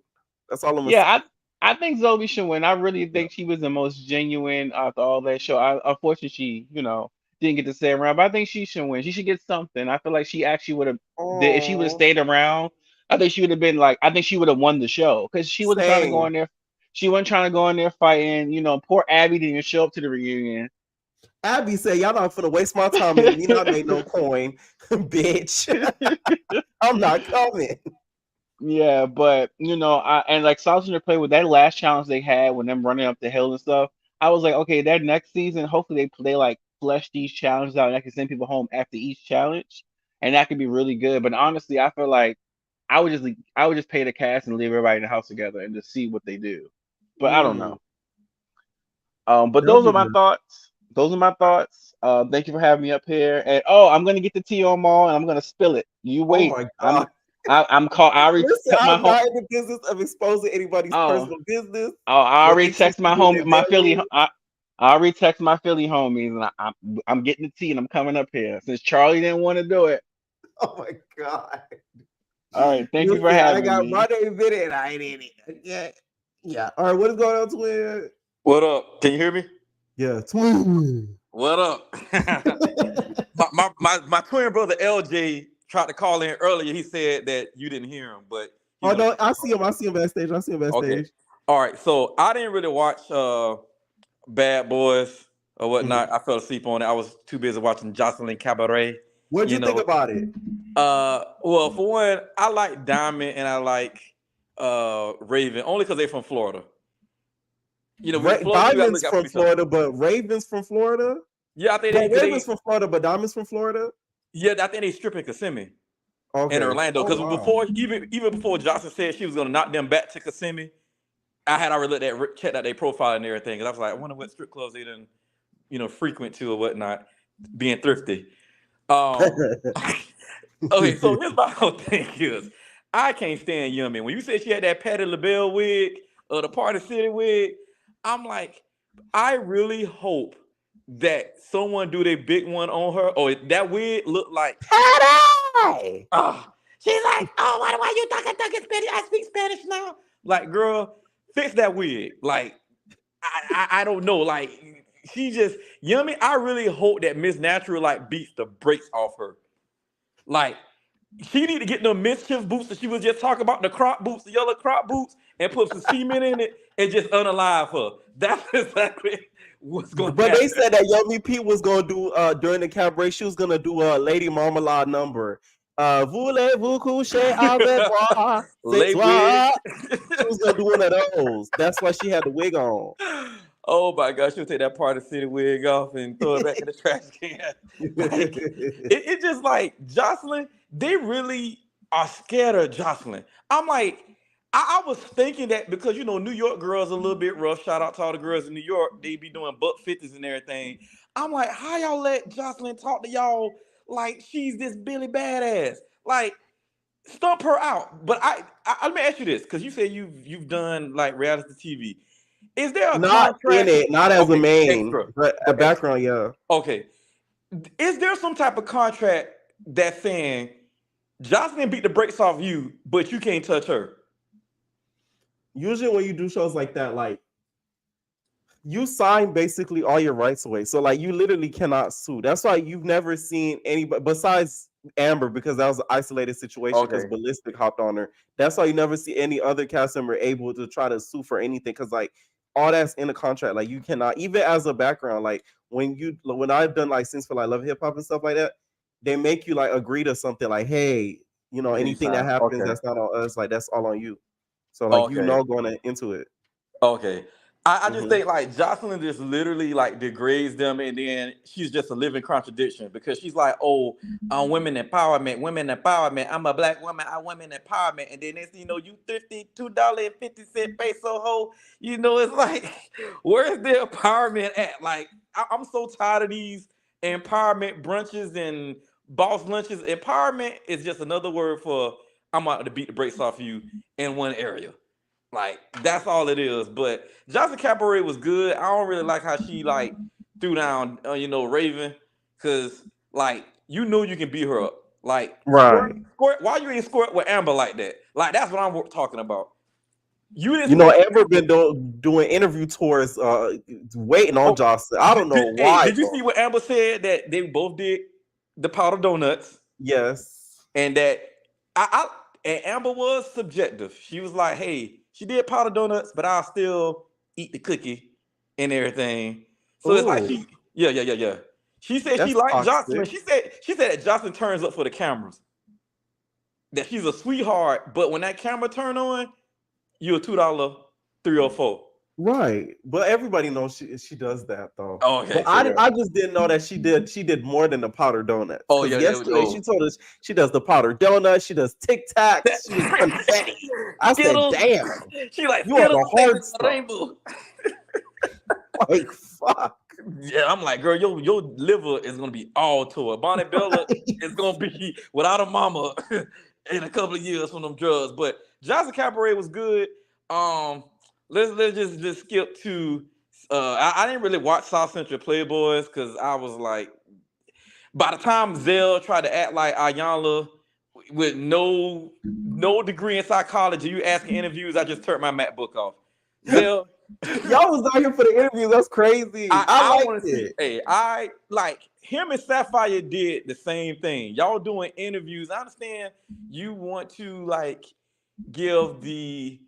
That's all I'm gonna say. Yeah, I think Zoe should win. I really think she was the most genuine after all that show. Unfortunately, she didn't get to stay around, but I think she should win. She should get something. I feel like she actually would have. If she would have Oh, stayed around, I think she would have been like. I think she would have won the show because she wasn't trying to go same. in there. She wasn't trying to go in there fighting. Poor Abby didn't even show up to the reunion. Abby said, "Y'all not finna waste my time and me not make no coin, bitch. I'm not coming." Yeah, but and like South Central play with that last challenge they had when them running up the hill and stuff. I was like, okay, that next season, hopefully they like flesh these challenges out and I can send people home after each challenge, and that could be really good. But honestly, I feel like I would just pay the cast and leave everybody in the house together and just see what they do. But I don't Mm, know. But that'll those are be my good. thoughts. Those are my thoughts. Thank you for having me up here. And I'm gonna get the tea on mall and I'm gonna spill it. You Oh wait. my I'm god. I'm called. I already Listen, text my I'm home. not in the business of exposing anybody's Oh, personal business. I What already they choose text to my do in home, their my Philly. bedroom. I already text my Philly homies, and I'm getting the tea, and I'm coming up here since Charlie didn't want to do it. Oh my god. All right, thank you for Listen, I having got my me. name in it and I ain't in it. Okay. Yeah. All right, what is going on, twin? What up? Can you hear me? Yeah, twin. What up? my twin brother LJ tried to call in earlier. He said that you didn't hear him, but he's Oh gonna no, I see him. I see him backstage. I see him okay. backstage. All right. So I didn't really watch Bad Boys or Mhm. whatnot. I fell asleep on it. I was too busy watching Joseline Cabaret. What'd You you think know. about it? Well, for one, I like Diamond and I like Raven only because they're from Florida. You know, with Florida, you gotta Diamond's look out for from each other. Florida, but Raven's from Florida. Yeah, I think Well, because Raven's from Florida, but Diamond's from Florida. yeah, I think they stripping Kissimmee in Okay. Orlando. Oh Because wow. before, even before Johnson said she was gonna knock them back to Kissimmee, I had already looked at checked out their profile and everything. And I was like, I wonder what strip clubs they done, frequent to or whatnot, being thrifty. Um, okay, so here's my whole thing is, I can't stand Yummy. When you said she had that Patti LaBelle wig or the Party City wig, I'm like, I really hope that someone do their big one on her, or that wig look like Patty! she's like, oh, why you talking Spanish? I speak Spanish now. Like, girl, fix that wig. Like, I don't know. Like, she just Yummy. I really hope that Miss Natural like beats the brakes off her. Like, she need to get them mischief boots that she was just talking about, the crop boots, the yellow crop boots, and put some cement in it and just unalive her. That's exactly what's going to But they happen. said that Yummy P was gonna do during the cabaret, she was gonna do a Lady Marmalade number. Voulez-vous coucher avec moi? C'est Lay wig. toi. She was gonna do one of those. That's why she had the wig on. Oh my gosh, she'll take that Party City wig off and throw it back in the trash can. Like, it just like Joseline, they really are scared of Joseline. I'm like, I was thinking that because New York girls are a little bit rough. Shout out to all the girls in New York. They be doing buck 50s and everything. I'm like, how y'all let Joseline talk to y'all like she's this Billy Badass? Like, stump her out. But I let me ask you this, because you said you've done like reality TV. Is there a Not in contract? it, not as a Okay, main, extra but or the extra. background, yeah. Okay. Is there some type of contract that's saying Jocelyn beat the brakes off you, but you can't touch her? Usually when you do shows like that, like you sign basically all your rights away. So like you literally cannot sue. That's why you've never seen anybody besides Amber, because that was an isolated situation because Okay. Ballistic hopped on her. That's why you never see any other cast member able to try to sue for anything, because like all that's in the contract. Like you cannot, even as a background, like when I've done like scenes for like Love Hip Hop and stuff like that, they make you like agree to something like, hey, Okay, anything that sign. happens Okay. that's not on us, like that's all on you. So like Okay. going into it. Okay. I just Mhm. think like Jocelyn just literally like degrades them, and then she's just a living contradiction because she's like, oh, women empowerment. I'm a black woman, I women empowerment. And then next thing you know, you $52.50 peso hoe. It's like, where's the empowerment at? Like, I'm so tired of these empowerment brunches and boss lunches. Empowerment is just another word for I'm out to beat the brakes off you in one area. Like, that's all it is. But Jocelyn Cabaret was good. I don't really like how she like threw down, Raven, because like you knew you can beat her up. Like Right. squirt. Why you ain't squirt with Amber like that? Like, that's what I'm talking about. You didn't squirt. Amber been doing interview tours, waiting on Oh, Jocelyn. I don't know why. did you see what Amber said that they both did the powder donuts? Yes. And that and Amber was subjective. She was like, hey, she did powder donuts, but I'll still eat the cookie and everything. So it's like Oh, yeah. She said she that's liked Jocelyn. toxic. She said that Jocelyn turns up for the cameras. That she's a sweetheart, but when that camera turn on, you a $2 $304. Right, but everybody knows she does that though. Oh, But okay, so yeah. I just didn't know that she did more than the powder donuts. Oh Because yeah, yesterday she told us she does the powder donuts, she does Tic Tacs, she does confetti. I said, Skittles. damn, She like you on Skittles the and hard stuff. rainbow. Like fuck. Yeah, I'm like, girl, your liver is gonna be all to it. Bonnie Bella is gonna be without a mama in a couple of years from them drugs. But Joseline Cabaret was good. Let's just skip to. I didn't really watch South Central Playboys because I was like, by the time Zell tried to act like Ayanla with no degree in psychology, you asking interviews, I just turned my MacBook off. Zell, Y'all was out here for the interviews. That's crazy. I want liked to see. it. Hey, I like him and Sapphire did the same thing. Y'all doing interviews. I understand you want to like give the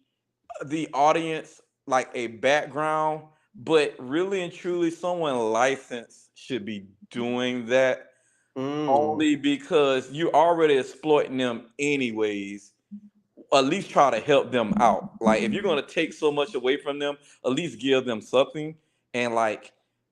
audience like a background, but really and truly, someone licensed should be doing that. Only because you're already exploiting them anyways. At least try to help them out. Like if you're gonna take so much away from them, at least give them something. And like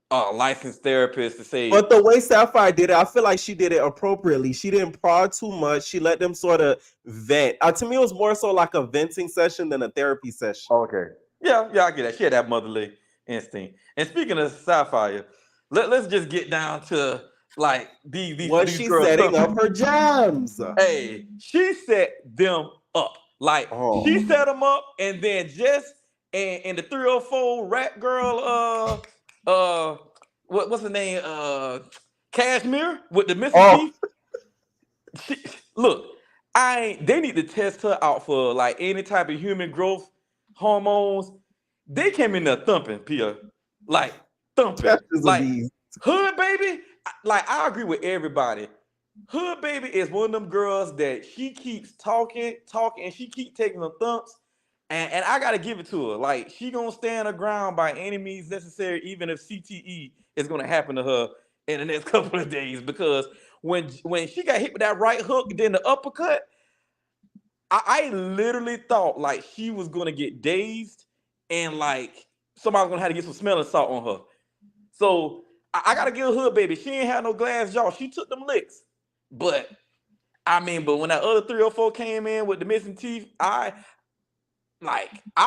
a licensed therapist to say. But the way Sapphire did it, I feel like she did it appropriately. She didn't prod too much. She let them sort of vent. To me, it was more so like a venting session than a therapy session. Okay. Yeah, I get that. She had that motherly instinct. And speaking of Sapphire, let's just get down to like these she's girls setting up her jams. Hey, she set them up. Like she set them up, and then Jess and the 304 rap girl, what's her name? Cashmere with the missing teeth. Look, they need to test her out for like any type of human growth hormones. They came in there thumping, Pia. Like thumping. Like Hood Baby, like I agree with everybody. Hood Baby is one of them girls that she keeps talking, and she keep taking them thumps. And I gotta give it to her. Like she gonna stand her ground by any means necessary, even if CTE is gonna happen to her in the next couple of days. Because when she got hit with that right hook, then the uppercut, I literally thought like she was gonna get dazed and like somebody's gonna have to get some smelling salt on her. So I gotta give Hood Baby. She ain't had no glass jaw. She took them licks. But when that other 304 came in with the missing teeth, I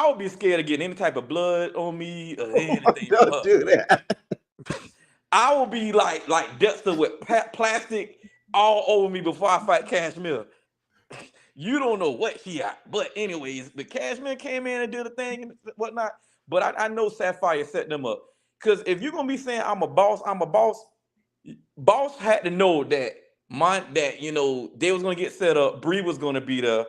would be scared of getting any type of blood on me or anything. Don't do that. I will be like Dexter with plastic all over me before I fight Cashmere. You don't know what she got. But anyways, the Cashmere came in and did a thing and whatnot. But I know Sapphire set them up. Because if you're going to be saying I'm a boss, boss had to know that they was going to get set up. Bree was going to be there.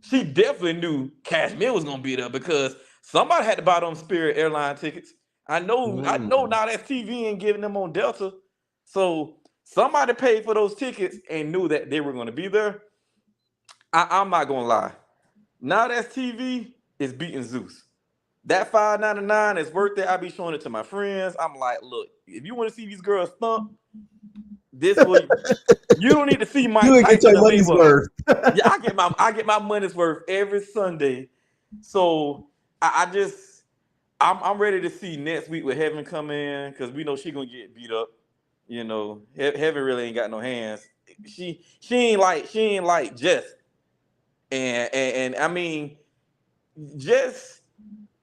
She definitely knew Cashmere was going to be there because somebody had to buy them Spirit airline tickets. I know now that TV ain't giving them on Delta. So somebody paid for those tickets and knew that they were going to be there. I'm not going to lie. Now that TV is beating Zeus. That $5.99 is worth it. I be showing it to my friends. I'm like, look, if you want to see these girls thump, this way you don't need to see Mike Tyson. Get your money's worth. Yeah, I get my money's worth every Sunday. So I'm ready to see next week with Heaven come in because we know she gonna get beat up. You know, Heaven really ain't got no hands. She ain't like Jess. And I mean, Jess.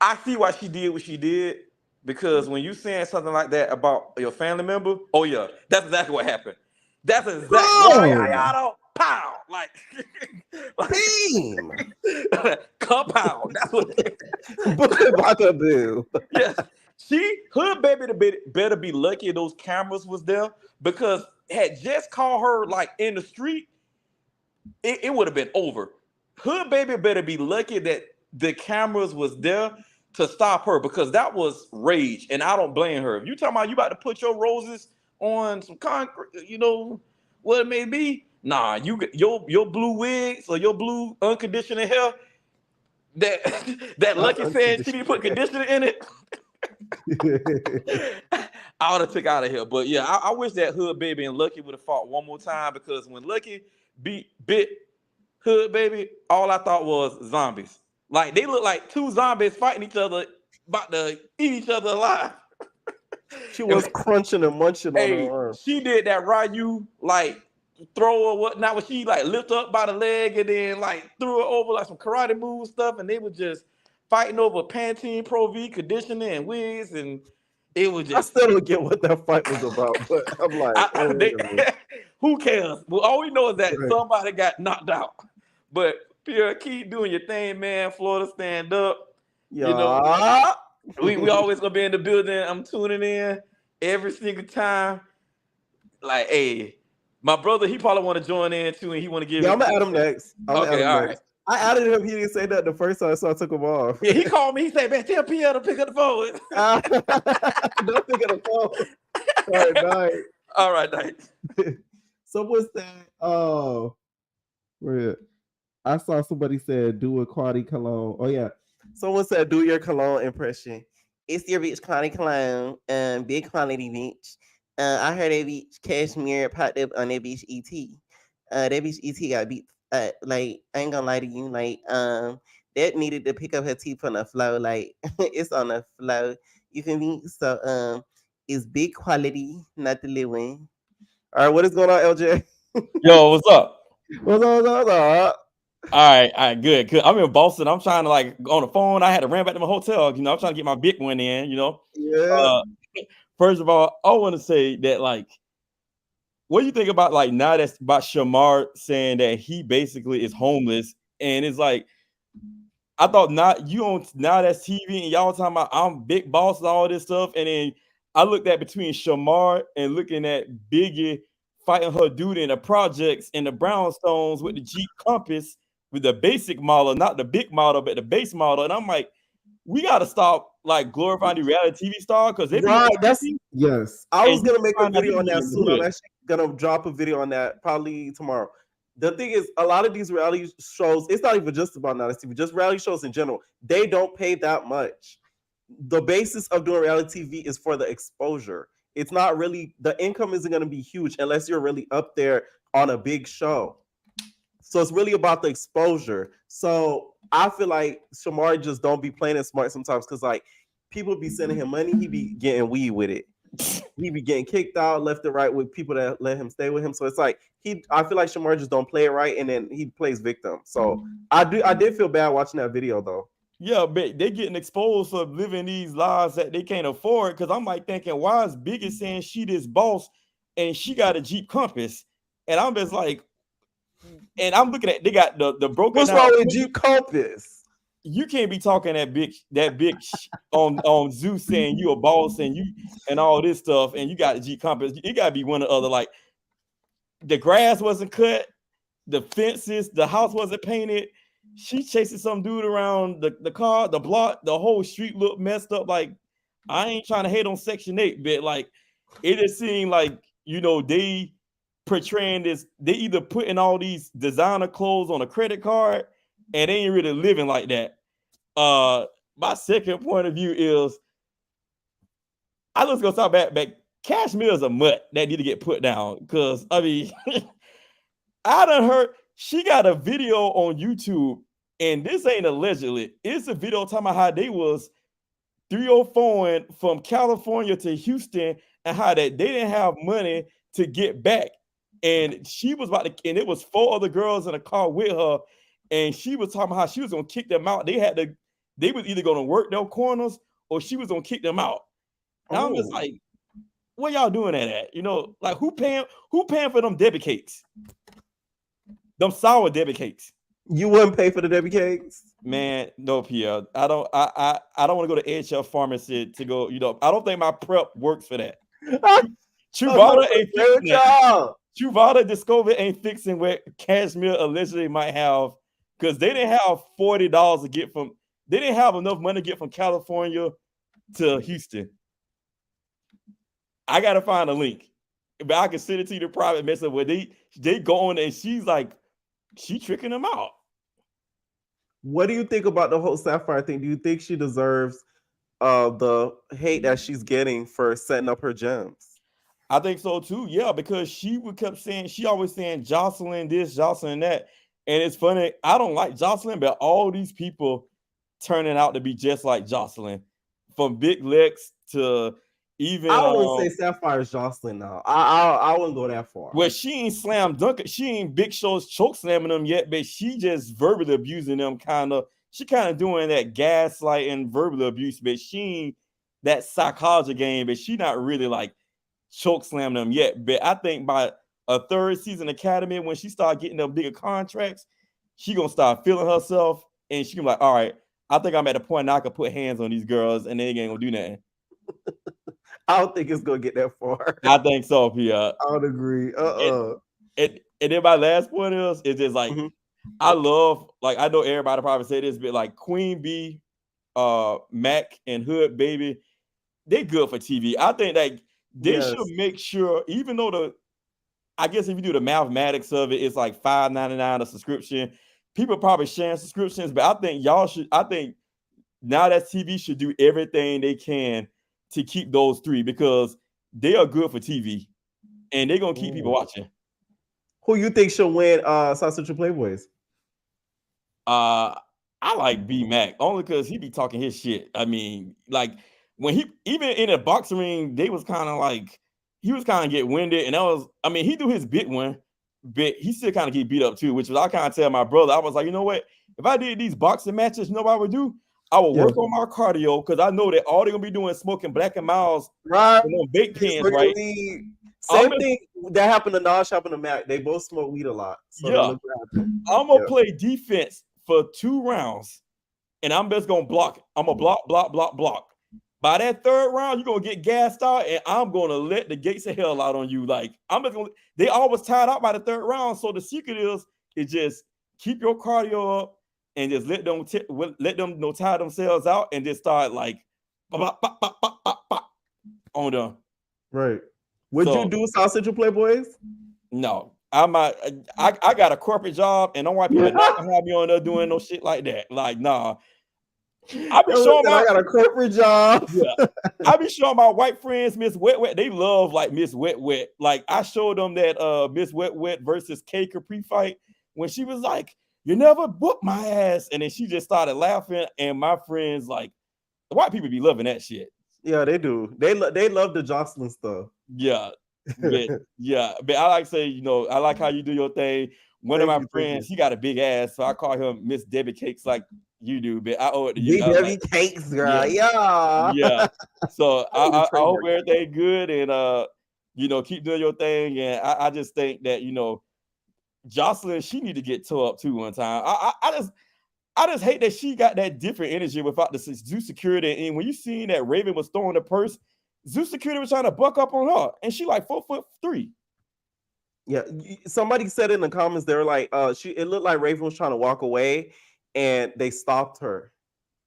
I see why she did what she did because when you saying something like that about your family member, oh yeah, that's exactly what happened. That's exactly why pow like Beam. Kapow. That's what do. Yes, Hood Baby better be lucky those cameras was there because had Jess called her like in the street, it would have been over. Hood Baby better be lucky that the cameras was there to stop her because that was rage, and I don't blame her. If you talking about you about to put your roses on some concrete, what it may be, nah, you get your blue wigs or your blue unconditioned hair that Lucky said she didn't put conditioner in it. I would have took out of here, but yeah, I wish that Hood Baby and Lucky would have fought one more time because when Lucky bit Hood Baby, all I thought was zombies. Like they look like two zombies fighting each other, about to eat each other alive. She was crunching and munching on her arm. She did that Ryu like throw or whatnot, when she like lift up by the leg and then like threw it over like some karate move stuff, and they were just fighting over Pantene Pro V conditioner and wigs, and it was just. I still don't get what that fight was about, but I'm like, who cares? Well, all we know is that somebody got knocked out. But Pierre, keep doing your thing, man. Florida stand up. You know, Yeah. we always gonna be in the building. I'm tuning in every single time. Like, hey, my brother, he probably want to join in too, and he want to give Yeah, his I'm gonna add 2 him cents. next. I'm gonna add Okay, him all next. right. I added him. He didn't say that the first time, so I took him off. Yeah, he called me. He said, "Man, tell Pierre to pick up the phone." Don't pick up the phone. All right, All right, night. So what's that? Oh, where? I saw somebody said do a Quadi cologne. Oh yeah. Someone said do your cologne impression. It's your bitch Quadi cologne. Big quality bitch. I heard that bitch Cashmere popped up on that bitch ET. That bitch ET got beat. Like I ain't gonna lie to you. Like that needed to pick up her teeth on the flow. Like it's on the flow. You can be so it's big quality, not the little one. All right, what is going on, LJ? Yo, what's up? What's up? All right, good. I'm in Boston. I'm trying to like on the phone. I had to run back to my hotel. You know, I'm trying to get my big one in. You know, Yeah. First of all, I want to say that like, what do you think about like now that's about Shamar saying that he basically is homeless, and it's like, I thought not you on now that's TV and y'all talking about I'm big boss and all this stuff, and then I looked at between Shamar and looking at Biggie fighting her dude in the projects and the brownstones with the Jeep Compass with the basic model, not the big model, but the base model, and I'm like, we got to stop like glorifying the reality TV star because they be on Right, that's TV yes. I and was you gonna make a find out they video on be that in the soon. I'm hood. actually gonna drop a video on that probably tomorrow. The thing is, a lot of these reality shows, it's not even just about Night TV, just reality shows in general. They don't pay that much. The basis of doing reality TV is for the exposure. It's not really the income isn't gonna be huge unless you're really up there on a big show. So it's really about the exposure. So I feel like Shamari just don't be playing it smart sometimes because like people be sending him money, he be getting weed with it. He be getting kicked out left and right with people that let him stay with him. So it's like I feel like Shamar just don't play it right, and then he plays victim. So I did feel bad watching that video though. Yeah, but they getting exposed for living these lives that they can't afford. Because I'm like thinking, why is Biggie saying she this boss and she got a Jeep Compass? And I'm just like, and I'm looking at they got the broken What's down. wrong with Jeep Compass? You can't be talking that big on Zeus saying you a boss and you and all this stuff, and you got a Jeep Compass. It gotta be one or the other. Like the grass wasn't cut, the fences, the house wasn't painted. She chasing some dude around the car, the block, the whole street looked messed up. Like, I ain't trying to hate on Section 8, but like it just seemed like, you know, they portraying this, they either putting all these designer clothes on a credit card and they ain't really living like that. My second point of view is I was gonna talk back. Cashmere is a mutt that need to get put down. Cause I mean, I done heard she got a video on YouTube, and this ain't allegedly. It's a video talking about how they was 304 from California to Houston, and how that they didn't have money to get back. And she was about to, and it was 4 other girls in a car with her, and she was talking about how she was gonna kick them out. They was either gonna work their corners or she was gonna kick them out. And I'm just like, what y'all doing that at? You know, like who paying for them Debbie cakes? Them sour Debbie cakes. You wouldn't pay for the Debbie cakes? Man, no, Pierre. I don't want to go to HL Pharmacy to go, you know, I don't think my prep works for that. Truvada ain't fixing that. Truvada Discover ain't fixing what Cashmere allegedly might have, because they didn't have $40 to get from, they didn't have enough money to get from California to Houston. I gotta find a link, but I can send it to you the private message where they go on and she's like, she tricking them out. What do you think about the whole Sapphire thing? Do you think she deserves the hate that she's getting for setting up her gems? I think so too. Yeah, because she always saying Joseline this, Joseline that. And it's funny, I don't like Joseline, but all these people turning out to be just like Joseline. From Big Lex to even I wouldn't say Sapphire is Joseline now. I wouldn't go that far. Well, she ain't slam dunk it. She ain't Big Show's choke slamming them yet, but she just verbally abusing them kind of. She kind of doing that gaslighting verbal abuse, but she ain't that psychology game, but she not really like choke slamming them yet. But I think by a 3rd season Academy, when she start getting them bigger contracts, she gonna start feeling herself, and she gonna be like, all right, I think I'm at the point now I can put hands on these girls, and they ain't gonna do nothing. I don't think it's gonna get that far. I think so, Pia. I would agree. And then my last point is just like I love, like I know everybody probably say this, but like Queen Bee, Mac, and Hood Baby, they good for TV. I think that they should make sure, even though I guess if you do the mathematics of it, it's like $5.99 a subscription. People probably sharing subscriptions, but I think now that TV should do everything they can to keep those three because they are good for TV and they're gonna keep people watching. Who you think should win South Central Playboys? I like B Mac only because he be talking his shit. I mean, like when he even in a boxing ring, they was kind of like he was kind of get winded, and that was, I mean, he do his bit one, but he still kind of get beat up too, which was I kind of tell my brother, I was like, you know what? If I did these boxing matches, you know what I would do? I would work on my cardio because I know that all they're gonna be doing is smoking Black and Miles, right? Big pens, right? Same thing that happened to Nash, happened to Mac. They both smoke weed a lot. So yeah, I'm gonna play defense for 2 rounds, and I'm just gonna block. I'm gonna block. By that 3rd round, you're gonna get gassed out, and I'm gonna let the gates of hell out on you. Like I'm just gonna. They always tied out by the 3rd round, so the secret is just keep your cardio up and just let them tire themselves out and just start like on them. Right. Would you do South Central Playboys? No. I got a corporate job, and don't want people not to have me on there doing no shit like that. Like, nah. I got a corporate job. Yeah. I be showing my white friends Miss Wet Wet. They love like Miss Wet Wet. Like I showed them that Miss Wet Wet versus K Capri fight when she was like, "You never whooped my ass," and then she just started laughing. And my friends, like, the white people be loving that shit. Yeah, they do. They love the Joseline stuff. Yeah. But I like to say, you know, I like how you do your thing. One of my friends, he got a big ass, so I call him Miss Debbie Cakes like you do, but I owe it to you. Big Debbie Cakes, girl. Yeah. So I hope everything good, and you know, keep doing your thing. And I just think that, you know, Joseline, she need to get tore up too one time. I just hate that she got that different energy without the Zoo security. And when you seen that Raven was throwing the purse, Zoo security was trying to buck up on her, and she like 4'3". Yeah, somebody said in the comments, they were like, it looked like Raven was trying to walk away, and they stopped her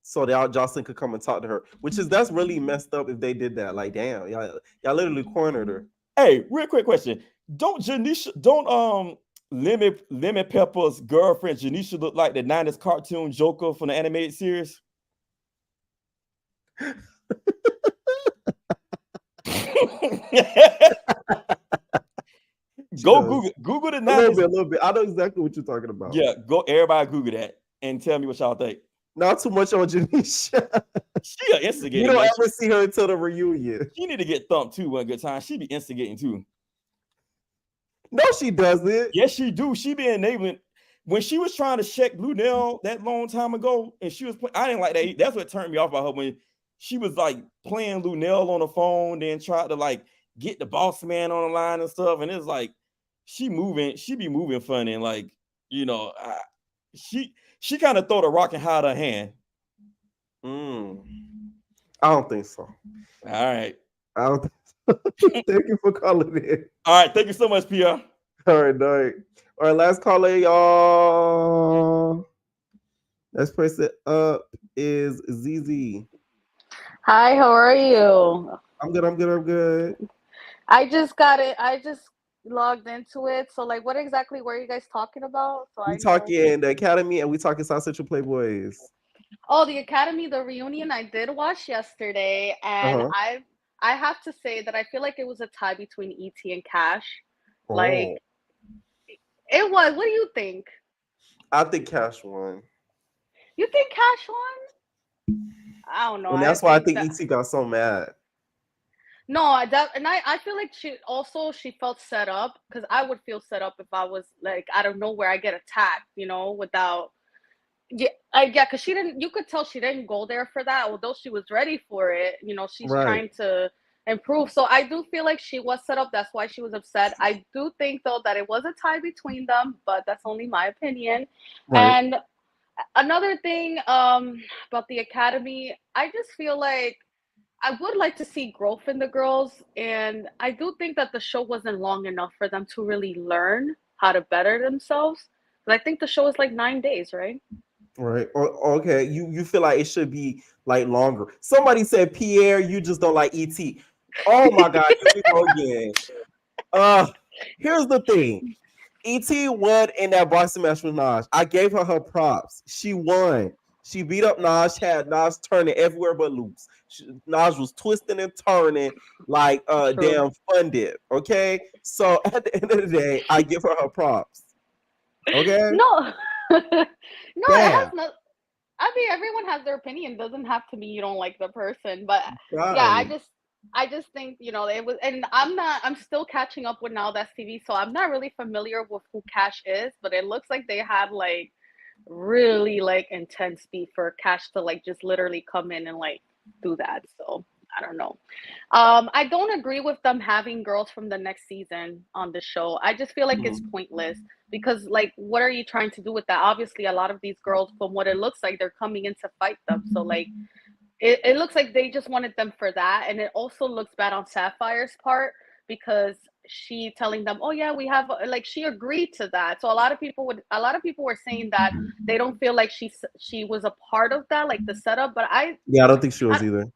so that Joseline could come and talk to her. That's really messed up if they did that. Like, damn, y'all literally cornered her. Hey, real quick question: don't Lemon Pepper's girlfriend Janisha look like the 90s cartoon Joker from the animated series? Google the 90s. A little bit. I know exactly what you're talking about. Yeah, everybody Google that and tell me what y'all think. Not too much on Janisha. She an instigator. You don't ever see her until the reunion. She need to get thumped too one good time. She be instigating too. No, she doesn't. Yes, she do. She be enabling. When she was trying to check Blue Nail that long time ago, and she was I didn't like that. That's what turned me off about her, when she was like playing Blue Nail on the phone, then tried to like get the boss man on the line and stuff. And it's like she be moving funny, and like, you know, she kind of throw the rock and hide her hand. I don't think so. All right. I don't think so. Thank you for calling in. All right, thank you so much, Pierre. All right, last caller, y'all. Next person up is ZZ. Hi, how are you? I'm good. I just got it. I just logged into it. So, like, what exactly were you guys talking about? So we talking the Academy, and we talking South Central Playboys. Oh, the Academy, the reunion I did watch yesterday, and I have to say that I feel like it was a tie between ET and Cash. Like, it was. What do you think? I think Cash won. You think Cash won? I don't know. And that's why I think ET got so mad. No, I feel like she felt set up, because I would feel set up if I was like out of nowhere I get attacked, you know, without. Because she didn't. You could tell she didn't go there for that, although she was ready for it. You know, she's trying to improve. So I do feel like she was set up. That's why she was upset. I do think though that it was a tie between them, but that's only my opinion. Right. And another thing about the academy, I just feel like I would like to see growth in the girls, and I do think that the show wasn't long enough for them to really learn how to better themselves. But I think the show is like 9 days, right? Right. Okay. You feel like it should be like longer. Somebody said, Pierre, you just don't like ET. Oh my God, here we go again. Here's the thing. ET won in that boxing match with Naj. I gave her props. She won. She beat up Naj, had Naj turning everywhere but loose. Naj was twisting and turning like True. damn funded. Okay. So at the end of the day, I give her props. Okay. No, no, it has Damn. no. I mean, everyone has their opinion. It doesn't have to be you don't like the person, but yeah, Right. I just think it was, and I'm still catching up with Now That's TV, so I'm not really familiar with who Cash is, but it looks like they had like really like intense beef for Cash to like just literally come in and like do that. So I don't know. I don't agree with them having girls from the next season on the show. I just feel like it's Mhm. pointless because like what are you trying to do with that? Obviously a lot of these girls from what it looks like they're coming in to fight them. So like it looks like they just wanted them for that. And it also looks bad on Sapphire's part because she telling them, oh yeah, we have like she agreed to that. So a lot of people were saying that they don't feel like she was a part of that, like the setup. But Yeah, I don't think she was I either.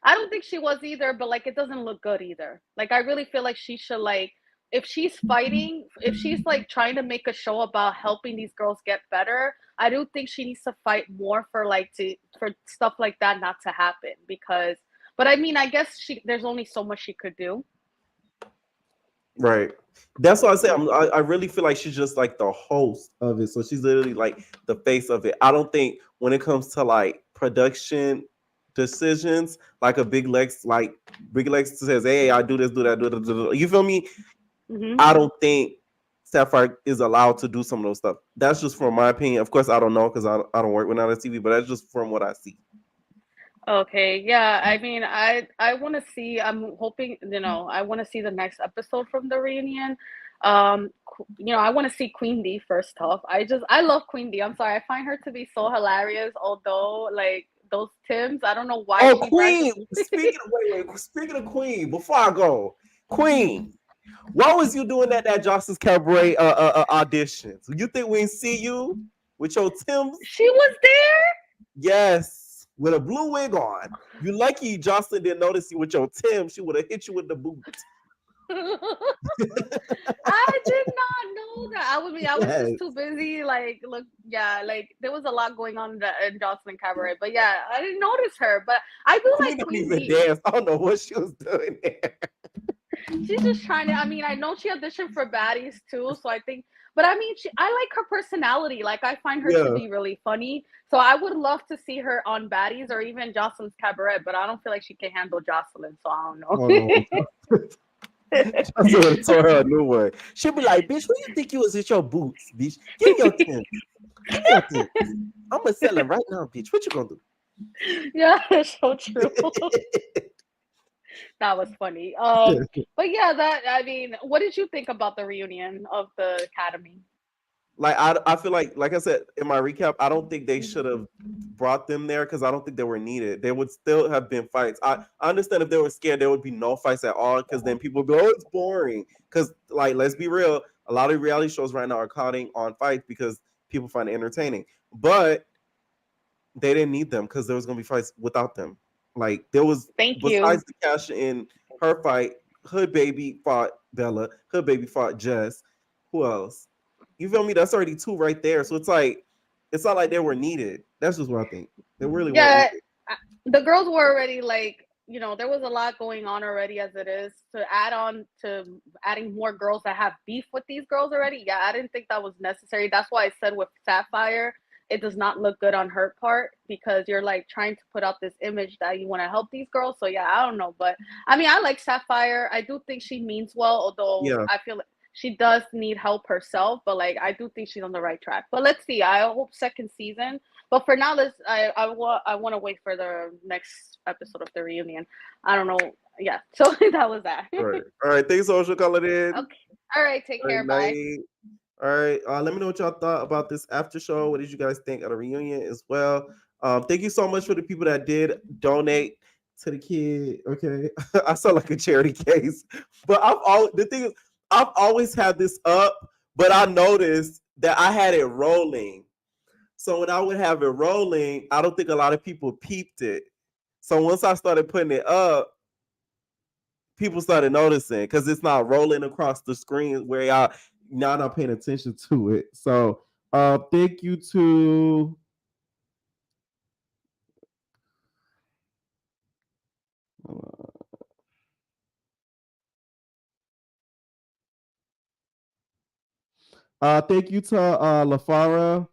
I don't think she was either, but like it doesn't look good either. Like I really feel like she should like if she's fighting, if she's like trying to make a show about helping these girls get better, I do think she needs to fight more for like to for stuff like that not to happen because but I mean, I guess there's only so much she could do. Right. That's why I say I really feel like she's just like the host of it. So she's literally like the face of it. I don't think when it comes to like production decisions, like Big Lex says, hey, I do this, do that, do that, do that. You feel me? Hmm. I don't think Sapphire is allowed to do some of those stuff. That's just from my opinion. Of course, I don't know because I don't work with Nana TV, but that's just from what I see. Okay, yeah. I mean, I want to see. I'm hoping, I want to see the next episode from the reunion. I want to see Queen D first off. I love Queen D. I'm sorry, I find her to be so hilarious. Although, like those Tims, I don't know why Oh, she dragged Queen. them. Speaking of Queen, before I go, Queen. What was you doing at that Joseline Cabaret audition? So you think we didn't see you with your Tims? She was there. Yes, with a blue wig on. You lucky Joseline didn't notice you with your Tims. She would have hit you with the boot. I did not know that. I was Yes. just too busy. Like, look, yeah, like there was a lot going on in Joseline Cabaret, but yeah, I didn't notice her. But I do Queen like don't Queen even D. dance. I don't know what she was doing there. She's just trying to. I mean, I know she auditioned for Baddies too, so I think. But I mean, I like her personality. Like, I find her to Yeah. be really funny. So I would love to see her on Baddies or even Joseline's Cabaret. But I don't feel like she can handle Joseline, so I don't Oh no. Joseline told her a new one. She'll be like, bitch, who you think you was with your boots, bitch? Give me your Tims. Give me your Tims. I'm gonna sell them right now, bitch. What you gonna do? Yeah, that's so true. That was funny. But yeah, I mean, what did you think about the reunion of the Academy? Like I feel like I said in my recap, I don't think they should have brought them there because I don't think they were needed. There would still have been fights. I understand if they were scared, there would be no fights at all because then people would be, oh, it's boring. Because like, let's be real, a lot of reality shows right now are counting on fights because people find it entertaining. But they didn't need them because there was gonna be fights without them. Like there was Thank you. besides the cash in her fight, Hood Baby fought Bella, Hood Baby fought Jess. Who else? You feel me? That's already two right there. So it's not like they were needed. That's just what I think. They really weren't Yeah, needed. the girls were already like, there was a lot going on already as it is. To add on to adding more girls that have beef with these girls already, yeah, I didn't think that was necessary. That's why I said with Sapphire, it does not look good on her part because you're like trying to put out this image that you want to help these girls. So yeah, I don't know, but I mean, I like Sapphire. I do think she means well, although Yeah. I feel like she does need help herself. But like, I do think she's on the right track. But let's see. I hope second season. But for now, I want to wait for the next episode of the reunion. I don't know. yeah, so that was that. All right. Thanks so much for calling in. Okay. All right. Take care. Bye. All right. Let me know what y'all thought about this after show. What did you guys think of the reunion as well? Thank you so much for the people that did donate to the kid. Okay. I sound like a charity case. But the thing is, I've always had this up, but I noticed that I had it rolling. So when I would have it rolling, I don't think a lot of people peeped it. So once I started putting it up, people started noticing because it's not rolling across the screen where y'all now not paying attention to it. So thank you to thank you to LaFara.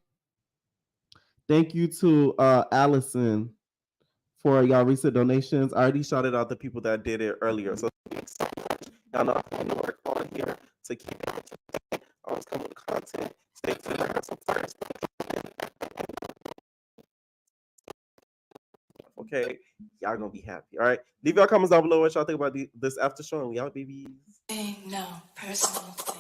Thank you to Allison for y'all recent donations. I already shouted out the people that did it earlier. So thanks so much. Y'all know I'm putting the work on here to keep it. Always come with content. Stay tuned. I have some fire stuff. Okay, y'all gonna be happy. All right, leave your comments down below what y'all think about this after show. And we out, babies. No personal thing.